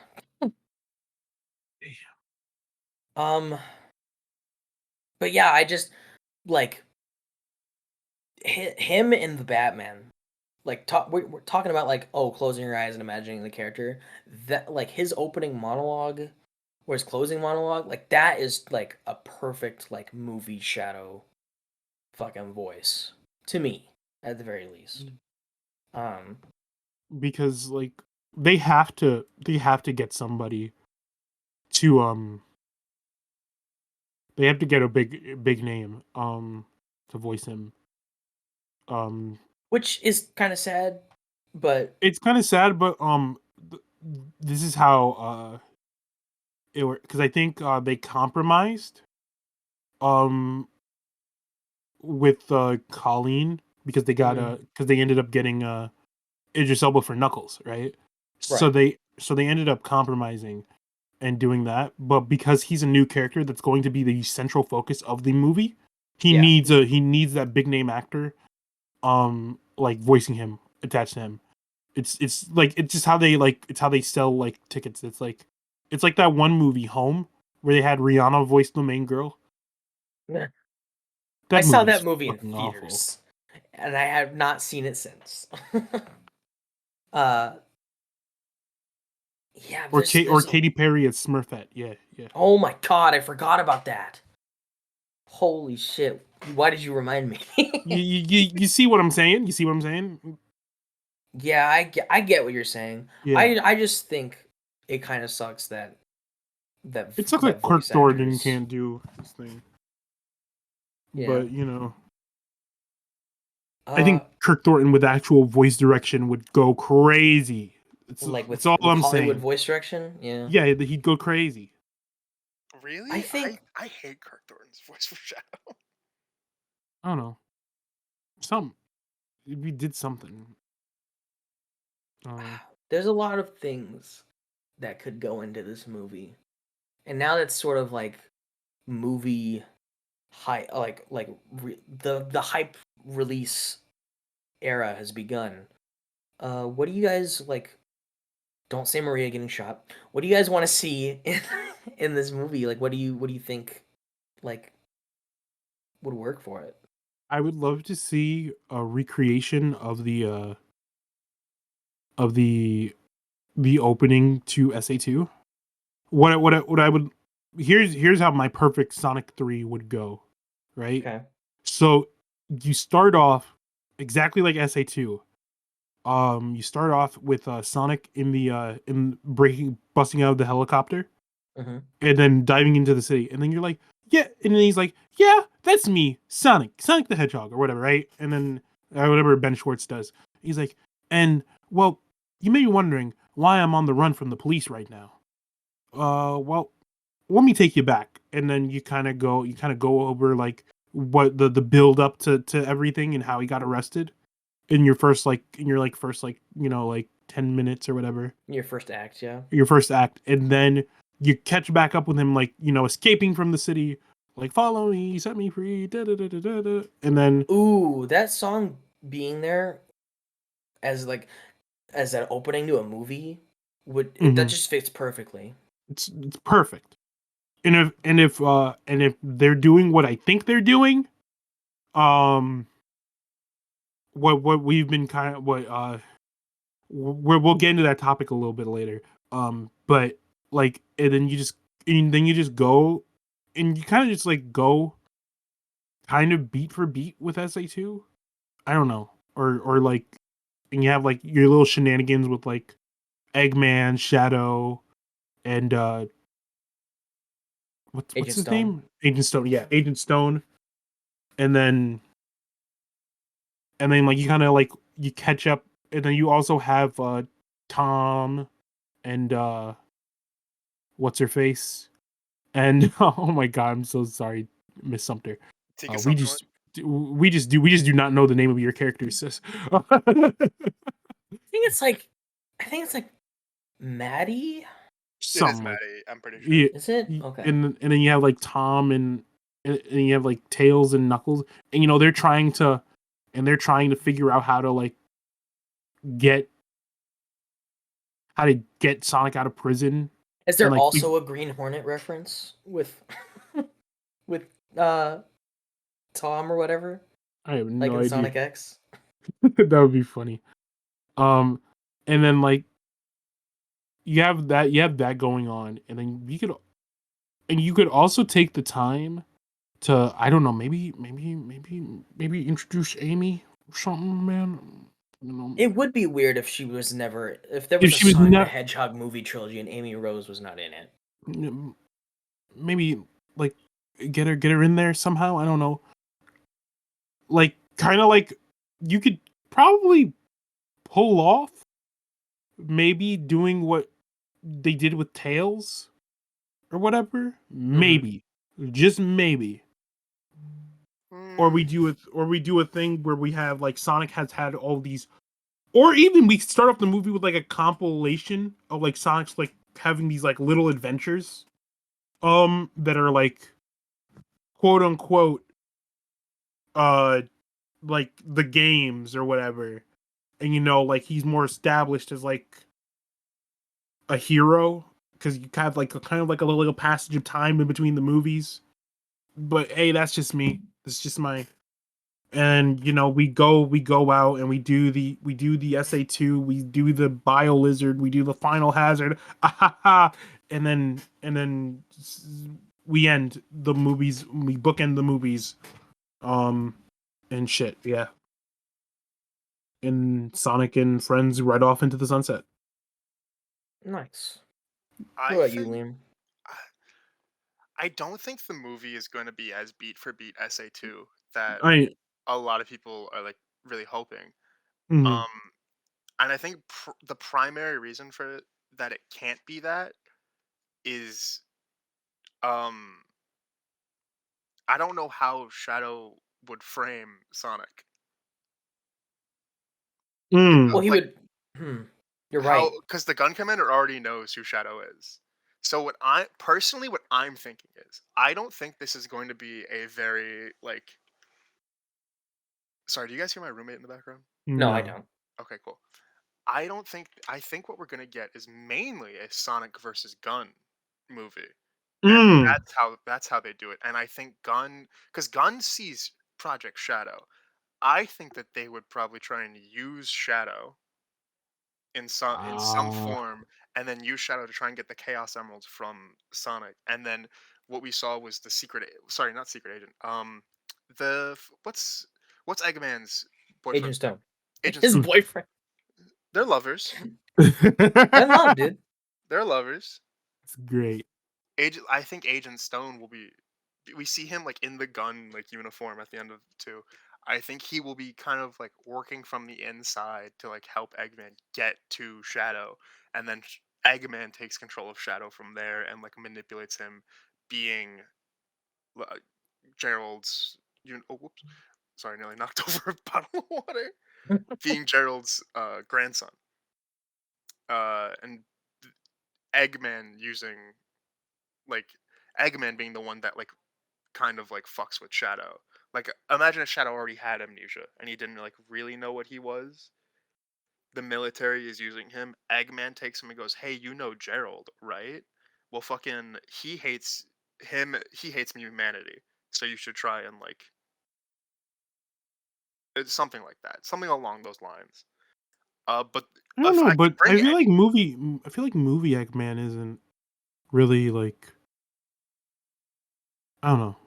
Speaker 3: Damn.
Speaker 1: But yeah, I just like him and the Batman. Like we're talking about like closing your eyes and imagining the character. That like his opening monologue or his closing monologue, like that is like a perfect like movie shadow fucking voice to me at the very least.
Speaker 3: Because like they have to get somebody to they have to get a big name to voice him.
Speaker 1: Which is kind of sad, but
Speaker 3: It's kind of sad, but this is how it worked, because I think they compromised with Colleen, because they got because they ended up getting Idris Elba for Knuckles, right? So
Speaker 1: right.
Speaker 3: they ended up compromising and doing that, but because he's a new character that's going to be the central focus of the movie, he
Speaker 1: Yeah.
Speaker 3: needs that big name actor like voicing him, attached to him. It's like it's just how they like it's how they sell like tickets. It's like that one movie Home where they had Rihanna voice the main girl.
Speaker 1: I
Speaker 3: That
Speaker 1: saw
Speaker 3: movie's
Speaker 1: that movie in
Speaker 3: fucking awful.
Speaker 1: theaters, and I have not seen it since. uh, yeah,
Speaker 3: Or
Speaker 1: there's
Speaker 3: Katy Perry as Smurfette. Yeah.
Speaker 1: oh my god, I forgot about that. Holy shit! Why did you remind me?
Speaker 3: You see what I'm saying? You see what I'm saying?
Speaker 1: Yeah, I get what you're saying.
Speaker 3: Yeah.
Speaker 1: I just think it kind of sucks that
Speaker 3: It sucks
Speaker 1: that
Speaker 3: like Kirk
Speaker 1: voice
Speaker 3: Thornton
Speaker 1: actors.
Speaker 3: can't do this thing.
Speaker 1: Yeah.
Speaker 3: But I think Kirk Thornton with actual voice direction would go crazy.
Speaker 1: Like
Speaker 3: It's all
Speaker 1: with
Speaker 3: I'm
Speaker 1: Hollywood
Speaker 3: saying.
Speaker 1: voice direction. Yeah.
Speaker 3: Yeah, he'd go crazy.
Speaker 2: Really?
Speaker 1: I think
Speaker 2: I hate Kirk Thornton's voice for Shadow.
Speaker 3: I don't know. Some we did something.
Speaker 1: there's a lot of things that could go into this movie, and now that's sort of like movie hype, the hype release era has begun. What do you guys like? Don't say Maria getting shot. What do you guys want to see in this movie? Like, what do you think like would work for it?
Speaker 3: I would love to see a recreation of the opening to SA2. What I would here's how my perfect Sonic 3 would go, right?
Speaker 1: Okay.
Speaker 3: So you start off exactly like SA2. You start off with Sonic in busting out of the helicopter,
Speaker 1: Mm-hmm.
Speaker 3: and then diving into the city, and then you're like, yeah, and then he's like, yeah, that's me, Sonic the Hedgehog, or whatever, right? And then whatever Ben Schwartz does, he's like, and well, you may be wondering why I'm on the run from the police right now. Well, let me take you back, and then you kind of go over like what the build up to everything and how he got arrested in your first like 10 minutes or whatever,
Speaker 1: Your first act, yeah.
Speaker 3: your first act, and then you catch back up with him like escaping from the city, like follow me, set me free, da da da da da da, and then
Speaker 1: Ooh, that song being there as like as that opening to a movie that just fits perfectly.
Speaker 3: it's perfect. And if they're doing what I think they're doing, um, what we've been kind of what we'll get into that topic a little bit later. But like, and then you just go, and you kind of just like go, kind of beat for beat with SA2. I don't know, or like, and you have like your little shenanigans with like Eggman, Shadow, and what's
Speaker 1: Agent
Speaker 3: his
Speaker 1: Stone.
Speaker 3: name? Agent Stone. Yeah, Agent Stone. And then like you kind of like you catch up, and then you also have Tom and what's her face, and oh my god, I'm so sorry, Miss Sumter.
Speaker 2: Tika
Speaker 3: We
Speaker 2: Sumpter.
Speaker 3: just do not know the name of your characters, sis.
Speaker 1: I think it's like Maddie.
Speaker 2: It is
Speaker 3: something like
Speaker 2: Maddie, I'm pretty sure.
Speaker 3: yeah,
Speaker 1: Is it? Okay.
Speaker 3: and then you have like Tom and you have like Tails and Knuckles, and they're trying to figure out how to get Sonic out of prison.
Speaker 1: Is there
Speaker 3: and
Speaker 1: also a Green Hornet reference with with Tom or whatever?
Speaker 3: I have
Speaker 1: Like
Speaker 3: no
Speaker 1: in
Speaker 3: idea.
Speaker 1: Sonic X?
Speaker 3: That would be funny. And then you have that going on, and then you could also take the time to, I don't know, maybe introduce Amy or something, man.
Speaker 1: It would be weird if she was never if there
Speaker 3: If
Speaker 1: was a
Speaker 3: she was
Speaker 1: Sonic the
Speaker 3: not,
Speaker 1: Hedgehog movie trilogy and Amy Rose was not in it.
Speaker 3: maybe get her in there somehow. I don't know. Kind of you could probably pull off maybe doing what they did with Tails or whatever. Maybe, just maybe. Or we do a thing where we have Sonic has had all these, or even we start off the movie with a compilation of Sonic's having these little adventures, that are quote unquote, the games or whatever, and he's more established as a hero because you have kind of a little passage of time in between the movies. But hey, that's just me. That's just my. And we go out and we do the SA2, we do the Bio Lizard, we do the Finalhazard, and then we end the movies. We bookend the movies, and shit, yeah. And Sonic and friends ride off into the sunset.
Speaker 1: Nice.
Speaker 2: I
Speaker 1: What about you,
Speaker 2: think
Speaker 1: Liam?
Speaker 2: I don't think the movie is going to be as beat for beat SA2 that
Speaker 3: I
Speaker 2: a lot of people are really hoping.
Speaker 3: mhm.
Speaker 2: Um, and I think the primary reason for it, that it can't be that is um I don't know how Shadow would frame Sonic.
Speaker 3: Mm.
Speaker 1: Well, he
Speaker 2: Like
Speaker 1: would. You're right.
Speaker 2: because the gun commander already knows who Shadow is. So what I'm thinking is, I don't think this is going to be a very sorry, do you guys hear my roommate in the background?
Speaker 1: No, I
Speaker 3: No.
Speaker 1: don't.
Speaker 2: Okay, cool. I think what we're gonna get is mainly a Sonic versus Gun movie. And
Speaker 3: Mm.
Speaker 2: that's how they do it. And I think because Gun sees Project Shadow. I think that they would probably try and use Shadow in some
Speaker 3: Ah.
Speaker 2: form, and then use Shadow to try and get the Chaos Emeralds from Sonic. And then what we saw was the sorry, not secret agent. What's Eggman's boyfriend?
Speaker 1: Agent Stone.
Speaker 2: Agent
Speaker 1: His
Speaker 2: Stone.
Speaker 1: boyfriend.
Speaker 2: They're lovers.
Speaker 1: My mom, dude.
Speaker 2: They're lovers.
Speaker 3: It's great.
Speaker 2: I think Agent Stone will be. We see him in the gun uniform at the end of 2. I think he will be kind of working from the inside to help Eggman get to Shadow, and then Eggman takes control of Shadow from there and manipulates him, being uh, Gerald's. Oh, whoops! Sorry, nearly knocked over a bottle of water. Being Gerald's grandson, and Eggman using like Eggman being the one that kind of fucks with Shadow. Imagine if Shadow already had amnesia and he didn't really know what he was. The military is using him. Eggman takes him and goes, "Hey, you know Gerald, right? Well, fucking he hates him. He hates humanity. So you should try and it's something like that, something along those lines." But
Speaker 3: I don't
Speaker 2: if
Speaker 3: know,
Speaker 2: I could
Speaker 3: but
Speaker 2: bring any,
Speaker 3: I feel like movie Eggman isn't really I don't know.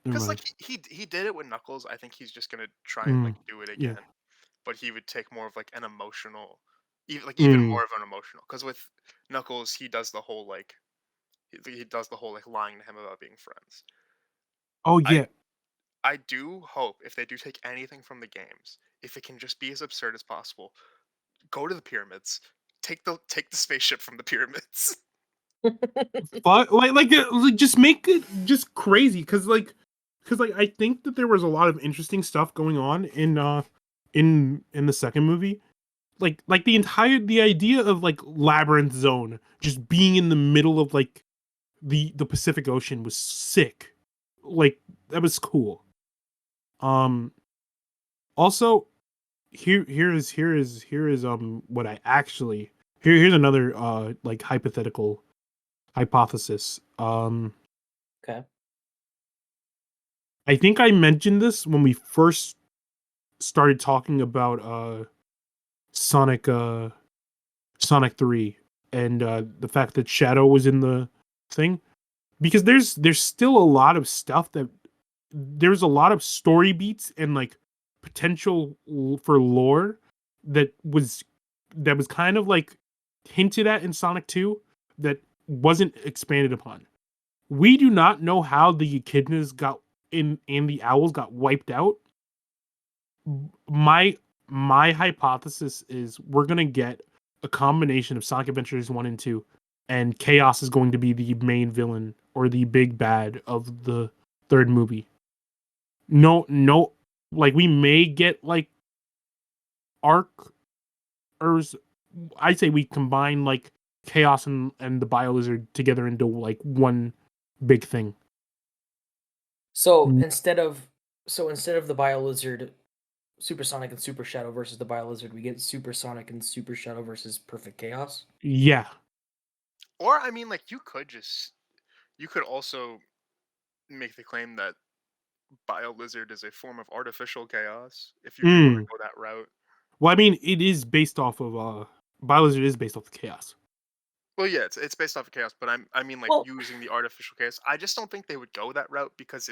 Speaker 3: Never
Speaker 2: because
Speaker 3: mind.
Speaker 2: he did it with Knuckles. I think he's just gonna try and
Speaker 3: Mm.
Speaker 2: do it
Speaker 3: Yeah.
Speaker 2: again. But he would take more of an emotional, even
Speaker 3: Mm.
Speaker 2: more of an emotional. Because with Knuckles, he does the whole he does the whole lying to him about being friends.
Speaker 3: Oh
Speaker 2: I
Speaker 3: yeah.
Speaker 2: I do hope if they do take anything from the games, if it can just be as absurd as possible, go to the pyramids, take the spaceship from the pyramids.
Speaker 3: But just make it just crazy because I think that there was a lot of interesting stuff going on in the second movie, like the idea of like Labyrinth Zone just being in the middle of like the Pacific Ocean was sick. Like that was cool. Also, here is what I actually here's another like hypothetical hypothesis.
Speaker 1: Okay.
Speaker 3: I think I mentioned this when we first started talking about Sonic Sonic 3 and the fact that Shadow was in the thing, because there's still a lot of stuff that there's a lot of story beats and like potential for lore that was kind of like hinted at in Sonic 2 that wasn't expanded upon. We do not know how the echidnas got in and the owls got wiped out. My hypothesis is we're gonna get a combination of Sonic Adventures 1 and 2, and Chaos is going to be the main villain or the big bad of the third movie. No, like we may get like arc, or I'd say we combine like Chaos and the Biolizard together into like one big thing.
Speaker 1: So
Speaker 3: Mm.
Speaker 1: instead of the Biolizard, Super Sonic and Super Shadow versus the Biolizard, we get Super Sonic and Super Shadow versus Perfect Chaos.
Speaker 3: Yeah.
Speaker 2: Or I mean, like you could also make the claim that BioLizard is a form of artificial chaos if you really want to go that route.
Speaker 3: Well, I mean, it is based off of Biolizard is based off of Chaos.
Speaker 2: Well, yeah, it's based off of chaos, but I mean like
Speaker 1: Well,
Speaker 2: using the artificial chaos. I just don't think they would go that route because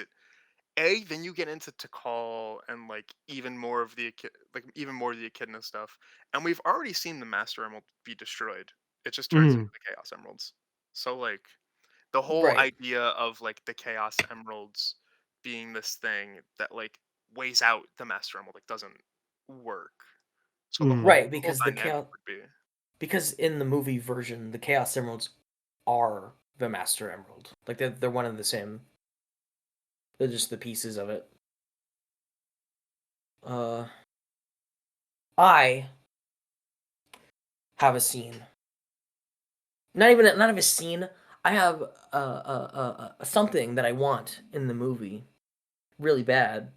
Speaker 2: then you get into Tikal and like even more of the echidna stuff, and we've already seen the Master Emerald be destroyed. It just turns into the Chaos Emeralds. So like the whole
Speaker 1: right.
Speaker 2: idea of like the Chaos Emeralds being this thing that like weighs out the Master Emerald like doesn't work. So
Speaker 1: Right,
Speaker 2: the whole
Speaker 1: because
Speaker 2: dynamic would be
Speaker 1: because in the movie version, the Chaos Emeralds are the Master Emerald. Like they're one and the same. They're just the pieces of it. I have a scene. Not even a scene. I have something that I want in the movie, really bad.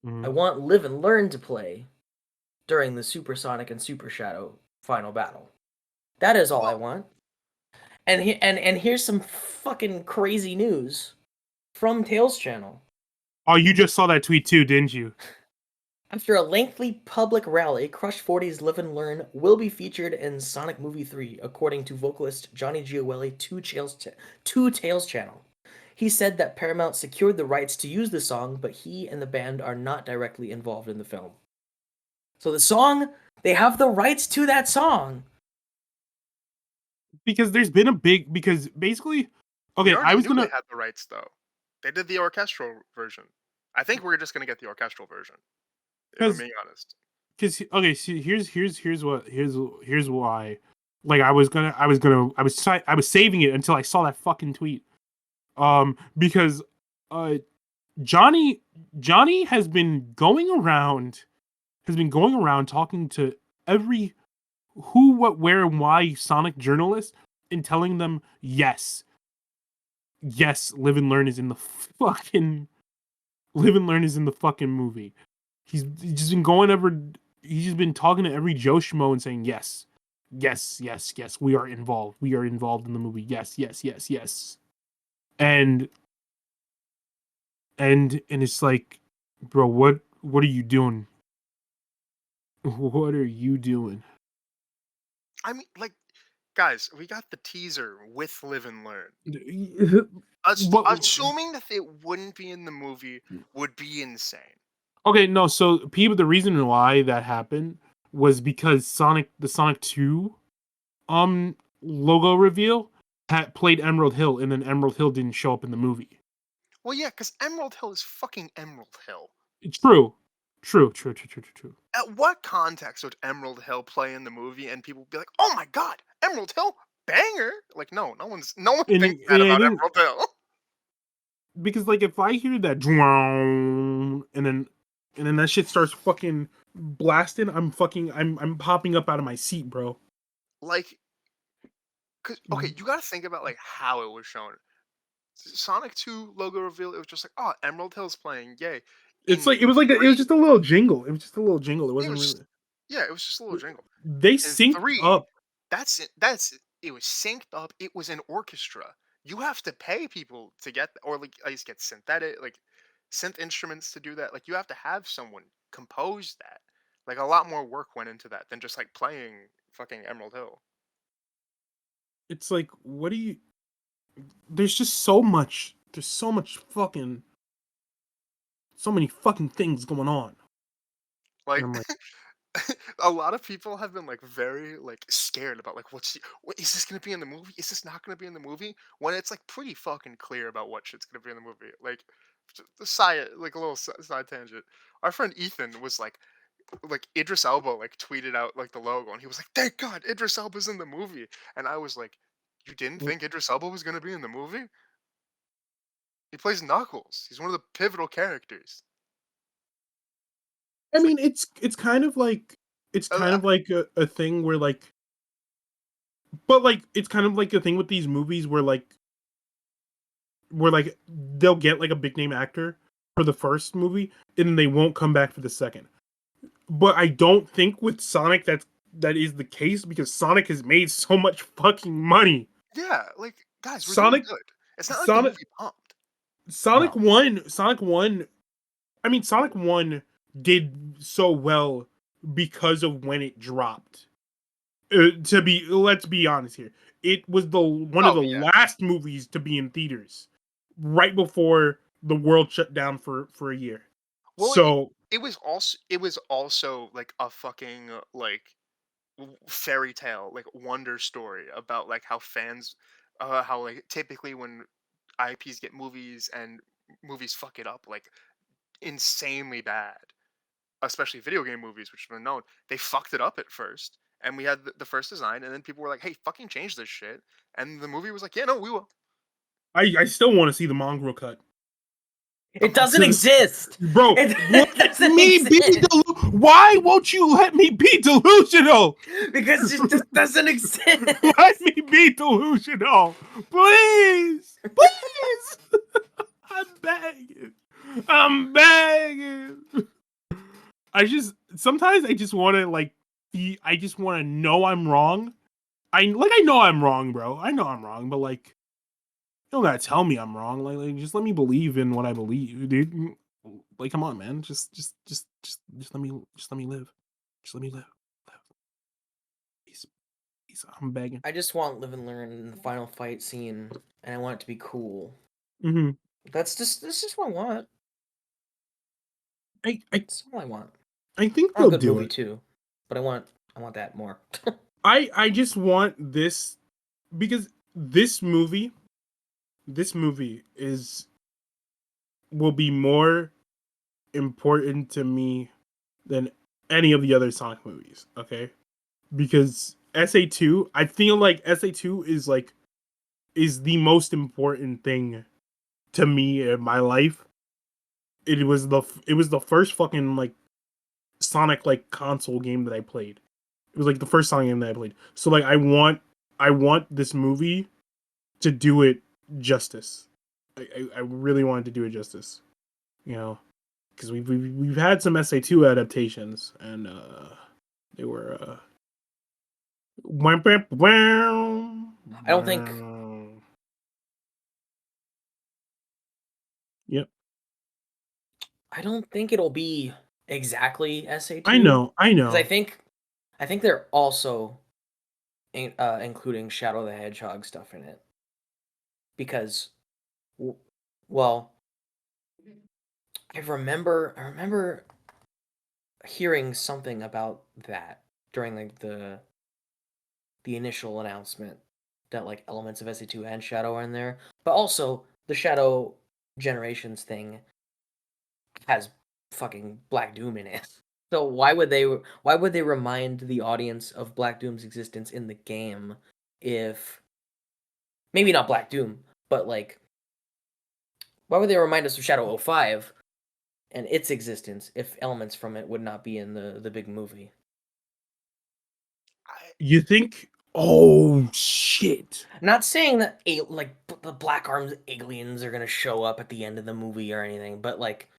Speaker 1: I want Live and Learn to play during the Super Sonic and Super Shadow final battle. That is all I want. And here's some fucking crazy news from Tails channel.
Speaker 3: Oh, you just saw that tweet too, didn't you?
Speaker 1: After a lengthy public rally, Crush 40's Live and Learn will be featured in Sonic Movie 3, according to vocalist Johnny Gioeli to Tails channel. He said that Paramount secured the rights to use the song, but he and the band are not directly involved in the film. So the song, they have the rights to that song.
Speaker 3: Because there's been because basically, okay,
Speaker 2: they had the rights though. They did the orchestral version. I think we're just gonna get the orchestral version. If I'm being honest.
Speaker 3: Because okay, see, here's why. Like I was saving it until I saw that fucking tweet. Because Johnny has been going around talking to every who, what, where, and why Sonic journalist and telling them yes, Live and Learn is in the fucking movie. He's just been he's just been talking to every Joe Schmo and saying yes, we are involved in the movie, yes. And it's like, bro, what are you doing? What are you doing?
Speaker 2: I mean, like, guys, we got the teaser with Live and Learn. Assuming that it wouldn't be in the movie would be insane.
Speaker 3: Okay, no, so the reason why that happened was because the Sonic 2 logo reveal had played Emerald Hill, and then Emerald Hill didn't show up in the movie.
Speaker 2: Well, yeah, because Emerald Hill is fucking Emerald Hill.
Speaker 3: True.
Speaker 2: At what context would Emerald Hill play in the movie and people be like, "Oh my god, Emerald Hill, banger!" Like, no one thinks that about Emerald Hill.
Speaker 3: Because like if I hear that drown and then that shit starts fucking blasting, I'm popping up out of my seat, bro.
Speaker 2: Like, okay, you gotta think about like how it was shown. Sonic 2 logo reveal, it was just like, oh, Emerald Hill's playing, yay.
Speaker 3: It's
Speaker 2: In
Speaker 3: like it was
Speaker 2: three,
Speaker 3: just a little jingle. It was just a little jingle. It
Speaker 2: it
Speaker 3: wasn't
Speaker 2: was
Speaker 3: really.
Speaker 2: just, yeah, it was just a little jingle.
Speaker 3: They
Speaker 2: In
Speaker 3: synced
Speaker 2: 3,
Speaker 3: up.
Speaker 2: that's it. That's it. It was synced up. It was an orchestra. You have to pay people to get, or like at least get synthetic, like synth instruments to do that. Like you have to have someone compose that. Like a lot more work went into that than just like playing fucking Emerald Hill.
Speaker 3: It's like, what do you? There's just so much. There's so much fucking. So many fucking things going on. And
Speaker 2: Like
Speaker 3: I'm like,
Speaker 2: a lot of people have been like very like scared about like what is this gonna be in the movie? Is this not gonna be in the movie? When it's like pretty fucking clear about what shit's gonna be in the movie. Like the side, like a little side tangent. Our friend Ethan was like Idris Elba like tweeted out like the logo and he was like, "Thank God Idris Elba's in the movie." And I was like, "You didn't think Idris Elba was gonna be in the movie? He plays Knuckles. He's one of the pivotal characters."
Speaker 3: I
Speaker 2: It's like
Speaker 3: mean, it's kind of like
Speaker 2: uh,
Speaker 3: a thing where like, but like it's kind of like a thing with these movies where like they'll get like a big name actor for the first movie and they won't come back for the second. But I don't think with Sonic that is the case because Sonic has made so much fucking money.
Speaker 2: yeah, like guys, we're doing
Speaker 3: Sonic
Speaker 2: good. It's not like the
Speaker 3: Sonic
Speaker 2: movie pumped.
Speaker 1: No.
Speaker 3: Sonic 1 I mean Sonic 1 did so well because of when it dropped. Let's be honest here. It was the one of
Speaker 2: Oh
Speaker 3: the
Speaker 2: yeah.
Speaker 3: last movies to be in theaters right before the world shut down for a year.
Speaker 2: Well,
Speaker 3: So
Speaker 2: it was also like a fucking like fairy tale, like wonder story about like how fans, how like typically when IPs get movies and movies fuck it up like insanely bad, especially video game movies, which have been known, they fucked it up at first. And we had the first design, and then people were like, "Hey, fucking change this shit." And the movie was like, "Yeah, no, we will."
Speaker 3: I still want to see the mongrel cut.
Speaker 1: It doesn't
Speaker 3: To
Speaker 1: exist.
Speaker 3: Bro,
Speaker 1: It doesn't
Speaker 3: why won't you let me be delusional?
Speaker 1: because it just doesn't exist.
Speaker 3: Let me be delusional. Please. Please. I'm begging. I'm begging. Sometimes I just want to like I just want to know I'm wrong. I know I'm wrong, bro. I know I'm wrong, but like you don't gotta tell me I'm wrong. Like just let me believe in what I believe, dude. Like, come on, man. Just let me live. Just let me live. Please, please. I'm begging.
Speaker 1: I just want Live and Learn in the final fight scene, and I want it to be cool.
Speaker 3: Mm-hmm.
Speaker 1: That's just what I want.
Speaker 3: I
Speaker 1: That's all I want.
Speaker 3: I think
Speaker 1: I want
Speaker 3: they'll
Speaker 1: a good
Speaker 3: do
Speaker 1: movie
Speaker 3: it.
Speaker 1: too, but I want that more.
Speaker 3: I just want this because this movie is will be more important to me than any of the other Sonic movies. Okay, because SA2, I feel like SA2 is the most important thing to me in my life. It was the first fucking like Sonic like console game that I played. It was like the first Sonic game that I played. So like I want this movie to do it justice. I really wanted to do it justice. You know, because we've had some SA2 adaptations and they were
Speaker 1: I don't think
Speaker 3: Yep.
Speaker 1: I don't think it'll be exactly SA2.
Speaker 3: I know.
Speaker 1: Because I think they're also including Shadow the Hedgehog stuff in it. Because, well, I remember hearing something about that during like the initial announcement that like elements of SA2 and Shadow are in there, but also the Shadow Generations thing has fucking Black Doom in it. So why would they remind the audience of Black Doom's existence in the game if maybe not Black Doom, but like why would they remind us of Shadow 05 and its existence if elements from it would not be in the big movie.
Speaker 3: You think? Oh shit!
Speaker 1: Not saying that the Black Arms aliens are gonna show up at the end of the movie or anything, but like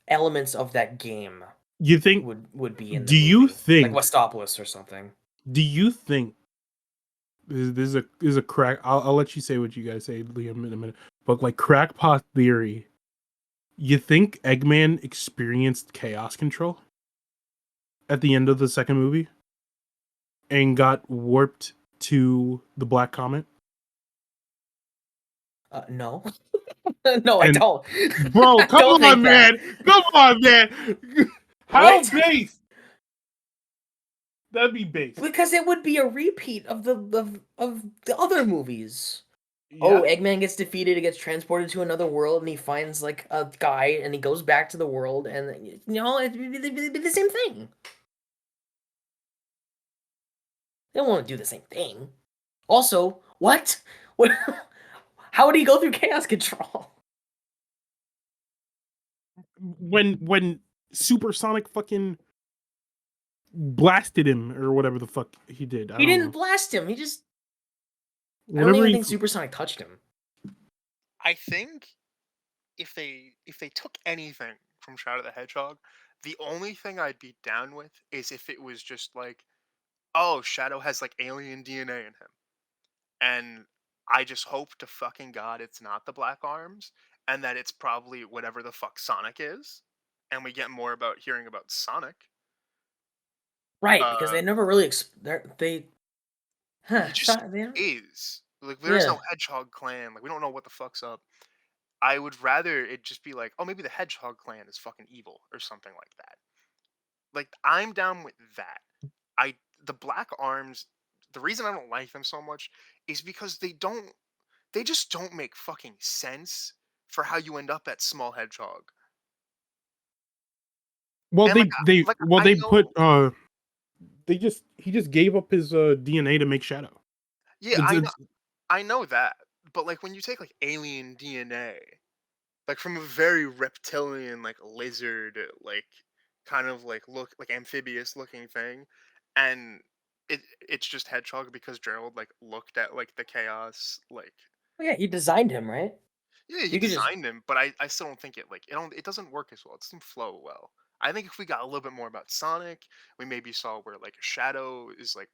Speaker 1: elements of that game
Speaker 3: You think?
Speaker 1: would be in the
Speaker 3: Do you
Speaker 1: movie.
Speaker 3: think?
Speaker 1: Like Westopolis or something?
Speaker 3: Do you think? This is a crack. I'll let you say what you guys say, Liam, in a minute. But like crackpot theory, you think Eggman experienced chaos control at the end of the second movie and got warped to the Black Comet?
Speaker 1: No. No, I
Speaker 3: And-
Speaker 1: don't.
Speaker 3: Bro,
Speaker 1: I
Speaker 3: come
Speaker 1: don't
Speaker 3: on,
Speaker 1: think
Speaker 3: man!
Speaker 1: that.
Speaker 3: Come on, man! How
Speaker 1: What?
Speaker 3: base? That'd be base.
Speaker 1: Because it would be a repeat of the other movies.
Speaker 3: Yeah.
Speaker 1: Oh, Eggman gets defeated, he gets transported to another world, and he finds like a guy, and he goes back to the world, and it'd be the same thing. They don't want to do the same thing. Also, what? What? How would he go through chaos control?
Speaker 3: When Supersonic fucking blasted him or whatever the fuck he did.
Speaker 1: He didn't blast him. He just. I
Speaker 3: Whatever
Speaker 1: don't even
Speaker 3: he
Speaker 1: think Supersonic touched him.
Speaker 2: I think if they took anything from Shadow the Hedgehog, the only thing I'd be down with is if it was just like, oh, Shadow has like alien DNA in him, and I just hope to fucking god it's not the Black Arms, and that it's probably whatever the fuck Sonic is, and we get more about hearing about Sonic.
Speaker 1: Right, because they never really they. Huh,
Speaker 2: He just
Speaker 1: they-
Speaker 2: is. Like, there's
Speaker 1: Yeah.
Speaker 2: no Hedgehog clan. Like, we don't know what the fuck's up. I would rather it just be like, oh, maybe the Hedgehog clan is fucking evil or something like that. Like, I'm down with that. The Black Arms, the reason I don't like them so much is because they just don't make fucking sense for how you end up at Small Hedgehog.
Speaker 3: Well,
Speaker 2: And,
Speaker 3: they
Speaker 2: I know,
Speaker 3: put he just gave up his DNA to make Shadow.
Speaker 2: yeah,
Speaker 3: It's-
Speaker 2: I know that, but like when you take like alien DNA, like from a very reptilian, like lizard, like kind of like look like amphibious looking thing, and it's just Hedgehog because Gerald like looked at like the chaos, like
Speaker 1: Oh, yeah, he designed him, right?
Speaker 2: yeah, he
Speaker 1: You could just.
Speaker 2: designed him, but I still don't think it doesn't work as well. It doesn't flow well. I think if we got a little bit more about Sonic, we maybe saw where like Shadow is like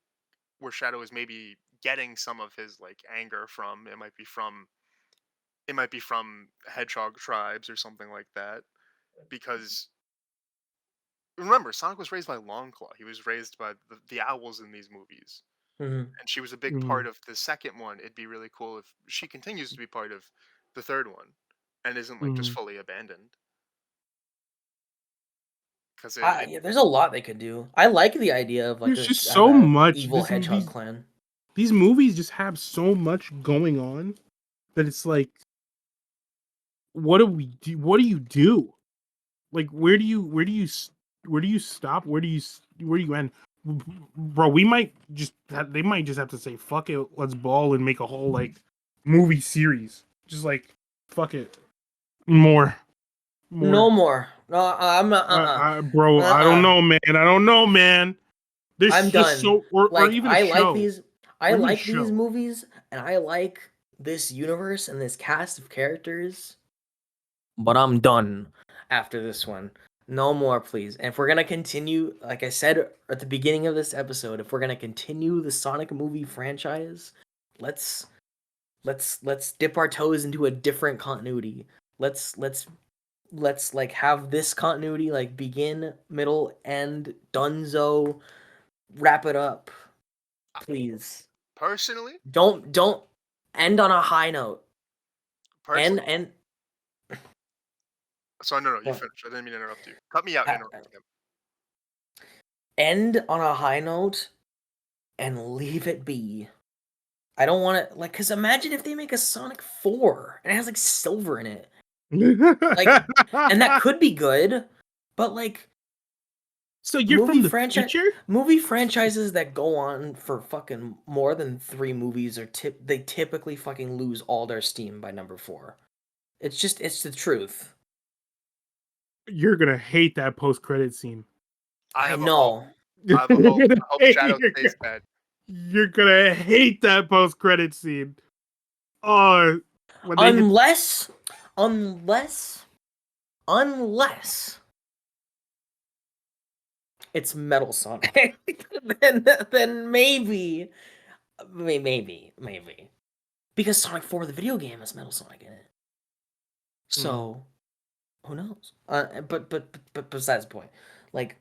Speaker 2: where Shadow is maybe getting some of his like anger from. It might be from hedgehog tribes or something like that. Because remember, Sonic was raised by Longclaw. He was raised by the owls in these movies.
Speaker 1: Mhm.
Speaker 2: And she was a big
Speaker 3: Mhm.
Speaker 2: part of the second one. It'd be really cool if she continues to be part of the third one and isn't like just
Speaker 3: Mhm.
Speaker 2: fully abandoned. Because
Speaker 1: Yeah, there's a lot they could do. I like the idea of like
Speaker 3: There's just so much.
Speaker 1: evil hedgehog clan.
Speaker 3: These movies just have so much going on that it's like, what do we do? What do you do? Like, where do you stop? Where do you end? Bro, we might they might just have to say fuck it, let's ball and make a whole like movie series. Just like fuck it, more.
Speaker 1: No more. No, I'm not.
Speaker 3: Bro, I don't know, man. I don't know, man. There's
Speaker 1: I'm
Speaker 3: just
Speaker 1: done.
Speaker 3: or even a show.
Speaker 1: Like these. I
Speaker 3: Or even a
Speaker 1: like these
Speaker 3: show.
Speaker 1: movies, and I like this universe and this cast of characters. But I'm done after this one. No more, please. And if we're gonna continue, like I said at the beginning of this episode, if we're gonna continue the Sonic movie franchise, let's dip our toes into a different continuity. Let's like have this continuity like begin, middle, end, dunzo, wrap it up, please.
Speaker 2: personally,
Speaker 1: Don't end on a high note. And
Speaker 2: so no, you
Speaker 1: What?
Speaker 2: finish. I didn't mean to interrupt you. Cut me out.
Speaker 1: Uh,
Speaker 2: Interrupt him.
Speaker 1: end on a high note and leave it be. I don't want to cuz imagine if they make a Sonic 4 and it has like silver in it. And that could be good, but like
Speaker 3: So you're from the future?
Speaker 1: movie franchises that go on for fucking more than 3 movies they typically fucking lose all their steam by number 4. It's the truth.
Speaker 3: You're gonna hate that post-credit scene.
Speaker 2: I
Speaker 1: I
Speaker 2: have a hope.
Speaker 1: know.
Speaker 2: I have a
Speaker 3: You're
Speaker 2: hope.
Speaker 3: gonna
Speaker 2: I hope
Speaker 3: hate-
Speaker 2: Shadow
Speaker 3: you're
Speaker 2: stays
Speaker 3: gonna-
Speaker 2: dead.
Speaker 3: You're gonna hate that post-credit scene. Oh, when they hit,
Speaker 1: Unless it's Metal Sonic, then maybe, because Sonic 4 the video game has Metal Sonic in it. So who knows? But besides the point, like,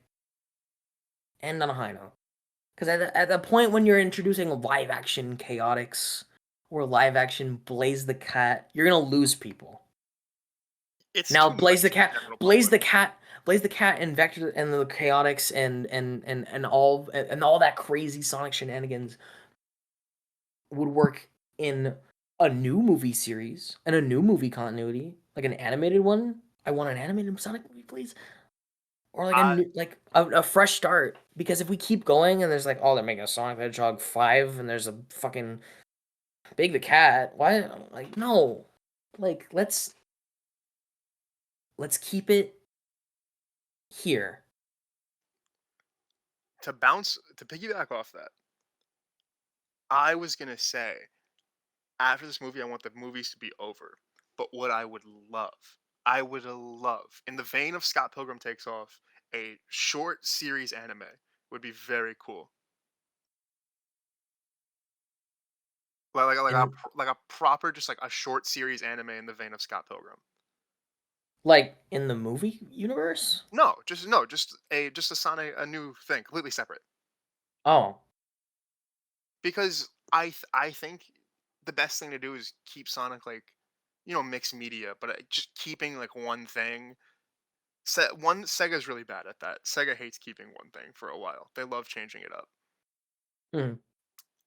Speaker 1: end on a high note. Because at the point when you're introducing live action Chaotix or live action Blaze the Cat, you're gonna lose people.
Speaker 2: It's
Speaker 1: Now
Speaker 2: too
Speaker 1: Blaze
Speaker 2: much
Speaker 1: the
Speaker 2: for general public.
Speaker 1: Blaze the Cat, and Vector and the Chaotix and all that crazy Sonic shenanigans would work in a new movie series and a new movie continuity, like an animated one. I want an animated Sonic movie, please. Or like a fresh start. Because if we keep going and there's like, oh, they're making a Sonic the Hedgehog 5 and there's a fucking Big the Cat, why, like, no. Like, let's keep it here.
Speaker 2: To piggyback off that, I was gonna say after this movie, I want the movies to be over. But what I would love, in the vein of Scott Pilgrim Takes Off, a short series anime would be very cool.
Speaker 1: In,
Speaker 2: Like a proper, just like a short series anime in the vein of Scott Pilgrim.
Speaker 1: like, in the movie universe?
Speaker 2: No, just a Sonic, a new thing, completely separate.
Speaker 1: Oh.
Speaker 2: Because I think the best thing to do is keep Sonic like, mixed media, but just keeping like one thing. Sega's really bad at that. Sega hates keeping one thing for a while. They love changing it up.
Speaker 1: Mm.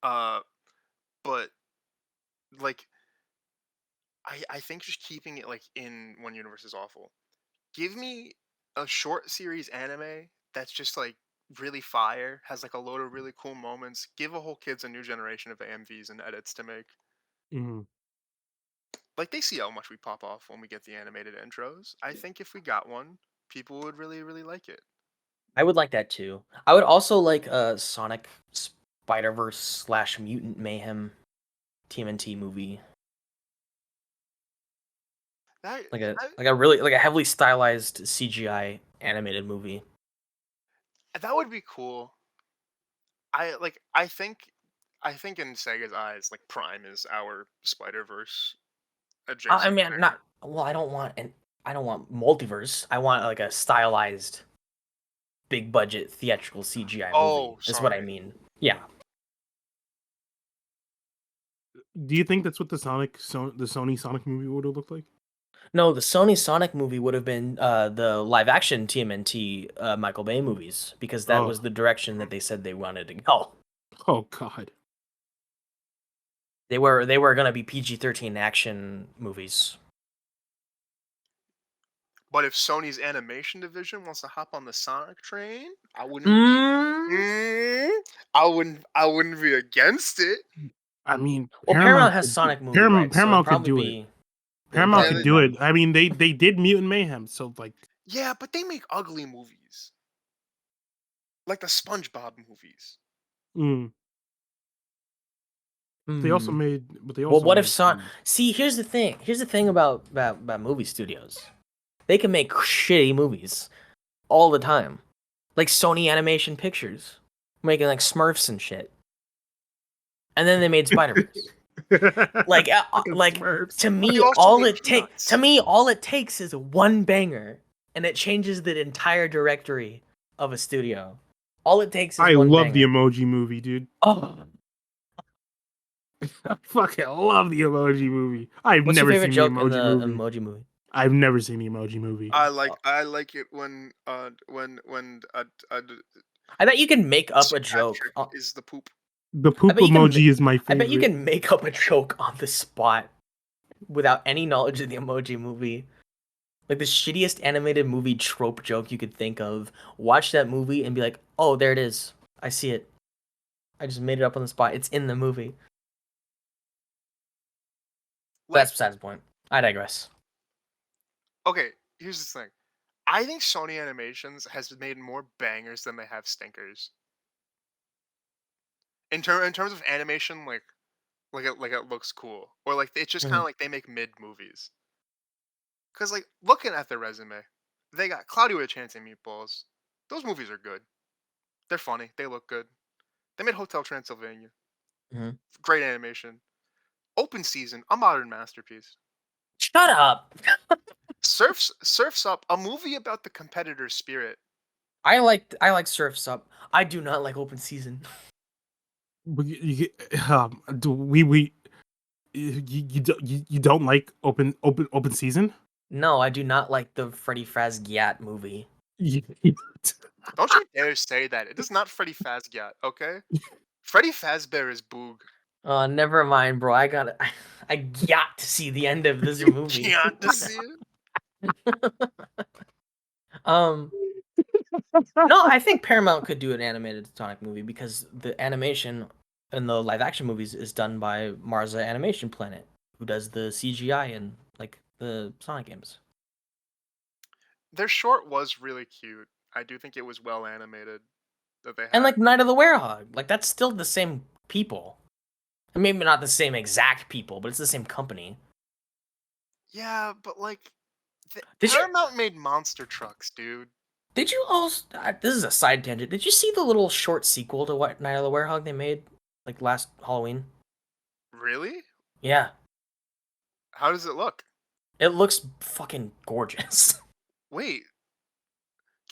Speaker 2: Uh, but like I think just keeping it like in one universe is awful. Give me a short series anime that's just like really fire, has like a load of really cool moments. Give a whole kids a new generation of AMVs and edits to make.
Speaker 3: Mhm.
Speaker 2: Like they see how much we pop off when we get the animated intros. I think if we got one, people would really, really like it.
Speaker 1: I would like that too. I would also like a Sonic Spider-Verse / Mutant Mayhem TMNT movie.
Speaker 2: That,
Speaker 1: Like a
Speaker 2: that
Speaker 1: like a heavily stylized CGI animated movie.
Speaker 2: that would be cool. I think in Sega's eyes, like Prime is our Spider Verse
Speaker 1: I
Speaker 2: adjacent
Speaker 1: mean,
Speaker 2: thing.
Speaker 1: not well. I don't want multiverse. I want like a stylized, big budget theatrical CGI movie.
Speaker 2: Oh,
Speaker 1: Is what I
Speaker 2: sorry.
Speaker 1: mean. Yeah.
Speaker 3: Do you think that's what the Sony Sonic movie would have looked like?
Speaker 1: No, the Sony Sonic movie would have been the live action TMNT Michael Bay movies because that was
Speaker 3: Oh,
Speaker 1: the direction that they said they wanted to go.
Speaker 3: oh God.
Speaker 1: They were gonna be PG-13 action movies.
Speaker 2: But if Sony's animation division wants to hop on the Sonic train, I wouldn't
Speaker 1: Mm.
Speaker 2: be. I wouldn't be against it.
Speaker 3: I mean,
Speaker 1: Well, Paramount has Sonic movie rights, so it'd
Speaker 3: Paramount could
Speaker 1: probably
Speaker 3: do it.
Speaker 1: be
Speaker 3: Paramount
Speaker 2: Yeah,
Speaker 3: could do it. I mean, they did Mutant Mayhem, so like,
Speaker 2: Yeah, but they make ugly movies, like the SpongeBob movies.
Speaker 3: mm, they also
Speaker 1: Hmm.
Speaker 3: made, but they
Speaker 1: Well,
Speaker 3: also
Speaker 1: what if
Speaker 3: made,
Speaker 1: Son? See, here's the thing. Here's the thing about movie studios. They can make shitty movies all the time, like Sony Animation Pictures, making like Smurfs and shit. And then they made Spider-Verse. Like,
Speaker 3: Fucking
Speaker 1: like
Speaker 3: Smurfs.
Speaker 1: to
Speaker 2: They
Speaker 1: me,
Speaker 2: also made Peanuts.
Speaker 1: all it takes is one banger, and it changes the entire directory of a studio. All it takes is
Speaker 3: I
Speaker 1: one
Speaker 3: love the
Speaker 1: banger.
Speaker 3: Emoji Movie, dude.
Speaker 1: Oh,
Speaker 3: I fucking love the Emoji Movie. I've
Speaker 1: what's your
Speaker 3: never
Speaker 1: favorite
Speaker 3: seen the
Speaker 1: joke in
Speaker 3: Emoji
Speaker 1: the
Speaker 3: Movie.
Speaker 1: Emoji Movie?
Speaker 3: I've never seen the Emoji Movie.
Speaker 2: I like it when
Speaker 1: I bet you can make up a joke.
Speaker 2: Patrick is the poop.
Speaker 3: The poop
Speaker 1: bet you can
Speaker 3: emoji is my
Speaker 1: I
Speaker 3: favorite.
Speaker 1: bet you can make up a joke on the spot without any knowledge of the Emoji Movie. Like the shittiest animated movie trope joke you could think of. Watch that movie and be like, "Oh, there it is. I see it. I just made it up on the spot. It's in the movie."
Speaker 2: Like,
Speaker 1: That's besides the point. I digress.
Speaker 2: Okay, here's the thing. I think Sony Animations has made more bangers than they have stinkers. In terms of animation, like it looks cool, or like it's just kind
Speaker 1: Mhm.
Speaker 2: of like they make mid movies. Cause like looking at their resume, they got Cloudy with a Chance and Meatballs. Those movies are good. They're funny. They look good. They made Hotel Transylvania.
Speaker 1: Mhm.
Speaker 2: Great animation. Open Season, a modern masterpiece.
Speaker 1: Shut up.
Speaker 2: Surfs Up, a movie about the competitor spirit.
Speaker 1: I like Surf's Up. I do not like Open Season.
Speaker 3: But do we you don't like open season?
Speaker 1: No, I do not like the Freddy Fazbear movie.
Speaker 3: You-
Speaker 2: Don't you dare say that. It is not Freddy Fazbear, okay? Freddy Fazbear is Boog.
Speaker 1: Never mind, bro. I got to see the end of this
Speaker 2: You
Speaker 1: movie.
Speaker 2: can't to see it.
Speaker 1: Um, no, I think Paramount could do an animated Sonic movie because the animation in the live action movies is done by Marza Animation Planet, who does the CGI and like the Sonic games.
Speaker 2: Their short was really cute. I do think it was well animated that they
Speaker 1: And
Speaker 2: had.
Speaker 1: like Night of the Werehog, like that's still the same people. Maybe not the same exact people, but it's the same company.
Speaker 2: Yeah, but like
Speaker 1: Did you
Speaker 2: Paramount made monster trucks, dude.
Speaker 1: Did you also? This is a side tangent. Did you see the little short sequel to what Night of the Werehog they made like last Halloween?
Speaker 2: Really?
Speaker 1: Yeah,
Speaker 2: How does it look?
Speaker 1: it looks fucking gorgeous.
Speaker 2: Wait,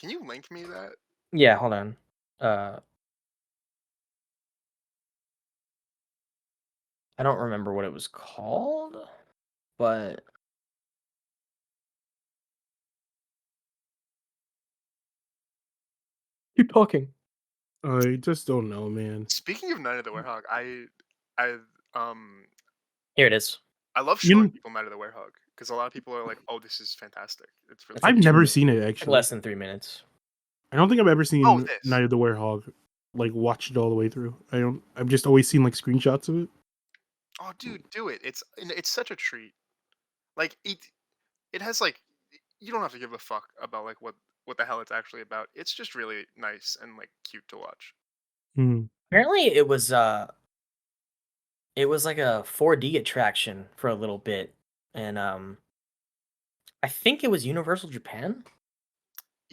Speaker 2: can you link me that?
Speaker 1: Yeah, hold on. Uh, I don't remember what it was called, but keep talking.
Speaker 3: I just don't know, man.
Speaker 2: Speaking of Night of the Werehog, I um
Speaker 1: Here it is.
Speaker 2: I love showing
Speaker 3: You,
Speaker 2: people Night of the Werehog because a lot of people are like, "Oh, this is fantastic. It's really
Speaker 1: It's like
Speaker 3: I've
Speaker 2: good."
Speaker 3: never
Speaker 1: 2
Speaker 3: seen it
Speaker 1: like
Speaker 3: actually.
Speaker 1: less than 3 minutes.
Speaker 3: I don't think I've ever
Speaker 2: Oh,
Speaker 3: seen
Speaker 2: this.
Speaker 3: Night of the Werehog, like watched it all the way through. I've just always seen like screenshots of it.
Speaker 2: Oh, dude, do it. It's such a treat. Like it has like you don't have to give a fuck about like what the hell it's actually about. It's just really nice and like cute to watch.
Speaker 3: Hmm.
Speaker 1: Apparently, it was like a 4D attraction for a little bit, and I think it was Universal Japan.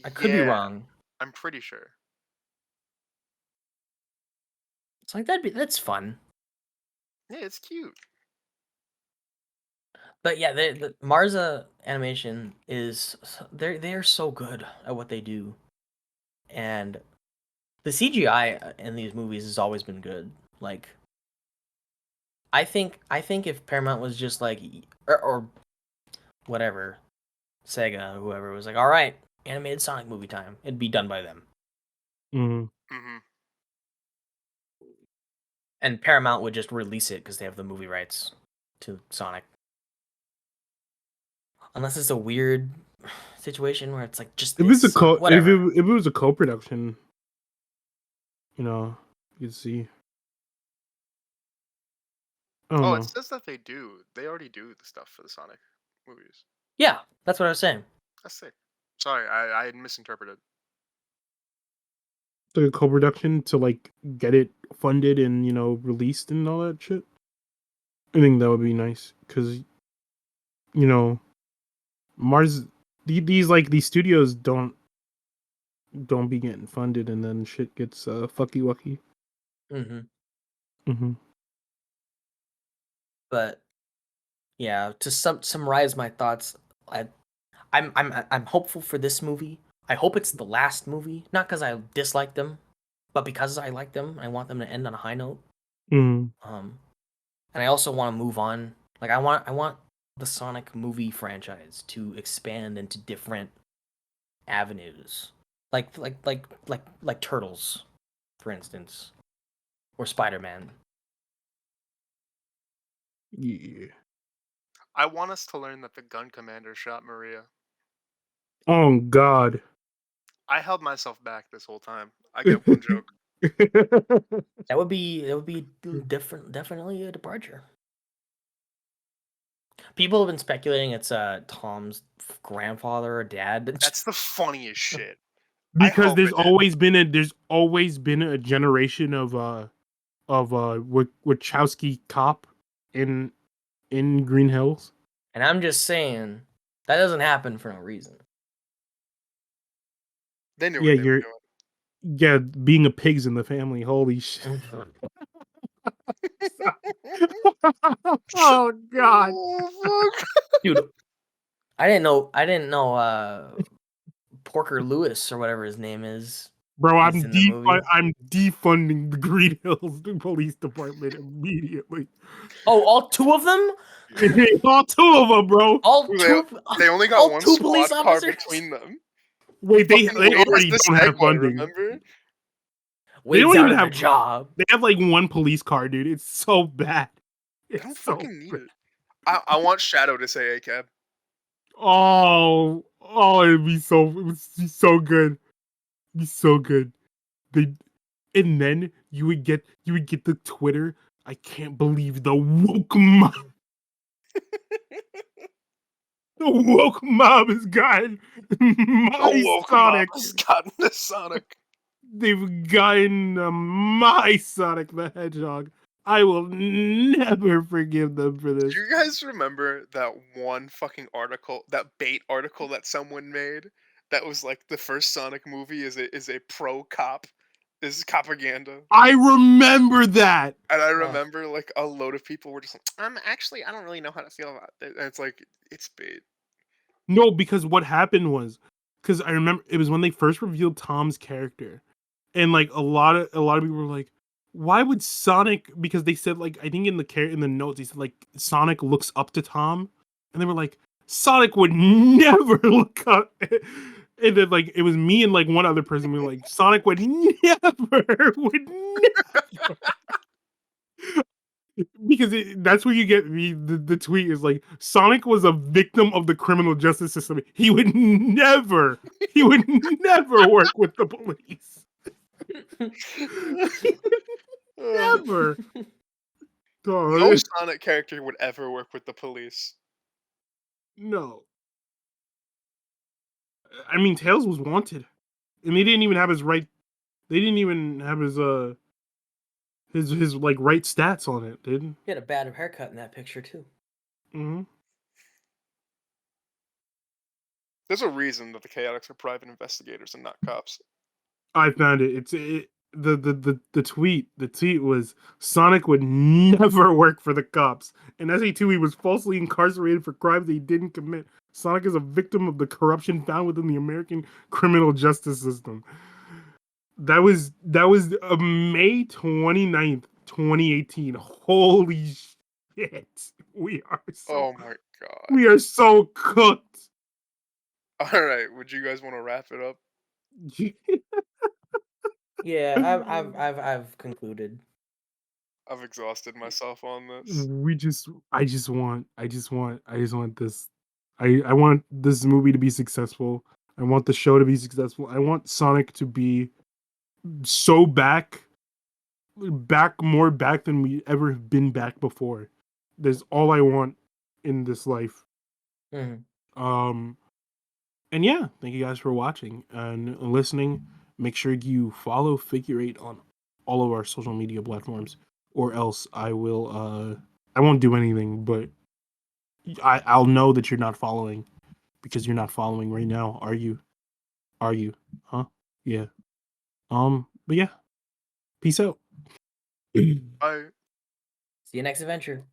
Speaker 1: I could be
Speaker 2: Yeah,
Speaker 1: wrong.
Speaker 2: I'm pretty sure.
Speaker 1: It's like that's fun.
Speaker 2: Yeah, it's cute.
Speaker 1: But yeah, the Marza animation is they're so good at what they do, and the CGI in these movies has always been good. Like I think if Paramount was just like or whatever Sega whoever was like, all right, animated Sonic movie time, it'd be done by them,
Speaker 3: Hmm.
Speaker 2: Hmm.
Speaker 1: and Paramount would just release it because they have the movie rights to Sonic. Unless it's a weird situation where it's like just
Speaker 3: If it's a
Speaker 1: this Sonic, whatever.
Speaker 3: if it was a co-production, you'd see. I don't
Speaker 2: Oh, it
Speaker 3: know.
Speaker 2: says that they do. They already do the stuff for the Sonic movies.
Speaker 1: Yeah, that's what I was saying.
Speaker 2: That's sick. Sorry, I had misinterpreted.
Speaker 3: Like a co-production to like get it funded and released and all that shit. I think that would be nice because you know Mars these studios don't be getting funded and then shit gets fucky wucky.
Speaker 1: hmm
Speaker 3: Hmm.
Speaker 1: But yeah, to summarize my thoughts, I, I'm hopeful for this movie. I hope it's the last movie, not because I dislike them, but because I like them. I want them to end on a high note.
Speaker 3: Mm.
Speaker 1: And I also want to move on. Like I want the Sonic movie franchise to expand into different avenues, like Turtles, for instance, or Spider-Man.
Speaker 3: Yeah.
Speaker 2: I want us to learn that the gun commander shot Maria.
Speaker 3: Oh God.
Speaker 2: I held myself back this whole time. I get one joke.
Speaker 1: That would be different, definitely a departure. People have been speculating it's Tom's grandfather or dad.
Speaker 2: That's the funniest shit.
Speaker 3: Because
Speaker 2: hope
Speaker 3: there's
Speaker 2: it is.
Speaker 3: always been a generation of Wachowski cop in Green Hills.
Speaker 1: And I'm just saying that doesn't happen for no reason.
Speaker 2: They knew
Speaker 3: Yeah,
Speaker 2: what they were doing.
Speaker 3: being a pig's in the family. Holy shit. Oh god.
Speaker 2: Oh, fuck.
Speaker 1: Dude, I didn't know Porker Lewis or whatever his name is.
Speaker 3: Bro,
Speaker 1: He's in the movie.
Speaker 3: I'm defunding the Green Hills Police Department immediately.
Speaker 1: Oh, all two of them?
Speaker 3: All two of them, bro.
Speaker 1: All two.
Speaker 2: They only got
Speaker 1: all
Speaker 2: one
Speaker 1: two
Speaker 2: squad
Speaker 1: police
Speaker 2: car
Speaker 1: officers?
Speaker 2: between them.
Speaker 3: Wait, they
Speaker 2: Fucking Wade
Speaker 3: already
Speaker 2: has the
Speaker 3: don't have
Speaker 2: Segway,
Speaker 3: funding.
Speaker 2: remember?
Speaker 1: Wade's
Speaker 3: don't
Speaker 1: out
Speaker 3: even
Speaker 1: of
Speaker 3: have-
Speaker 1: a job.
Speaker 3: They have like one police car, dude. It's so bad.
Speaker 2: I don't fucking need it. I want Shadow to say ACAB.
Speaker 3: Oh, it'd be so good. It'd be so good. And then you would get the Twitter. I can't believe the woke mob. The woke mob has gotten my Sonic.
Speaker 2: Has gotten the Sonic.
Speaker 3: They've gotten my Sonic the Hedgehog. I will never forgive them for this.
Speaker 2: Do you guys remember that one fucking article, that bait article that someone made? That was like the first Sonic movie is a pro cop. This is propaganda.
Speaker 3: I remember that.
Speaker 2: And I remember like a load of people were just like, actually I don't really know how to feel about it. And it's like, it's bait.
Speaker 3: No, because what happened was, because I remember it was when they first revealed Tom's character, and like a lot of people were like, why would Sonic? Because they said like I think in the notes they said like Sonic looks up to Tom, and they were like Sonic would never look up. And then like it was me and like one other person. We were like Sonic would never. Because that's where you get the tweet is like Sonic was a victim of the criminal justice system. He would never work with the police. Never.
Speaker 2: No Sonic character would ever work with the police.
Speaker 3: No. I mean, Tails was wanted, and they didn't even have his right. They didn't even have his like right stats on it. Didn't
Speaker 1: he had a bad haircut in that picture too.
Speaker 3: Mm-hmm.
Speaker 2: There's a reason that the Chaotix are private investigators and not cops.
Speaker 3: I found it. The tweet. The tweet was Sonic would never work for the cops, and as he was falsely incarcerated for crimes he didn't commit. Sonic is a victim of the corruption found within the American criminal justice system. That was May 29th, 2018. Holy shit. We are so
Speaker 2: Oh my god.
Speaker 3: We are so cooked.
Speaker 2: Alright, would you guys want to wrap it up?
Speaker 1: Yeah, I've concluded.
Speaker 2: I've exhausted myself on this.
Speaker 3: I just want this. I want this movie to be successful. I want the show to be successful. I want Sonic to be so back more back than we ever have been back before. That's all I want in this life.
Speaker 1: Mm-hmm.
Speaker 3: And yeah, thank you guys for watching and listening. Make sure you follow Figure 8 on all of our social media platforms, or else I won't do anything, but I'll know that you're not following because you're not following right now. Are you? Huh? Yeah. But yeah. Peace out.
Speaker 2: Bye.
Speaker 1: See you next adventure.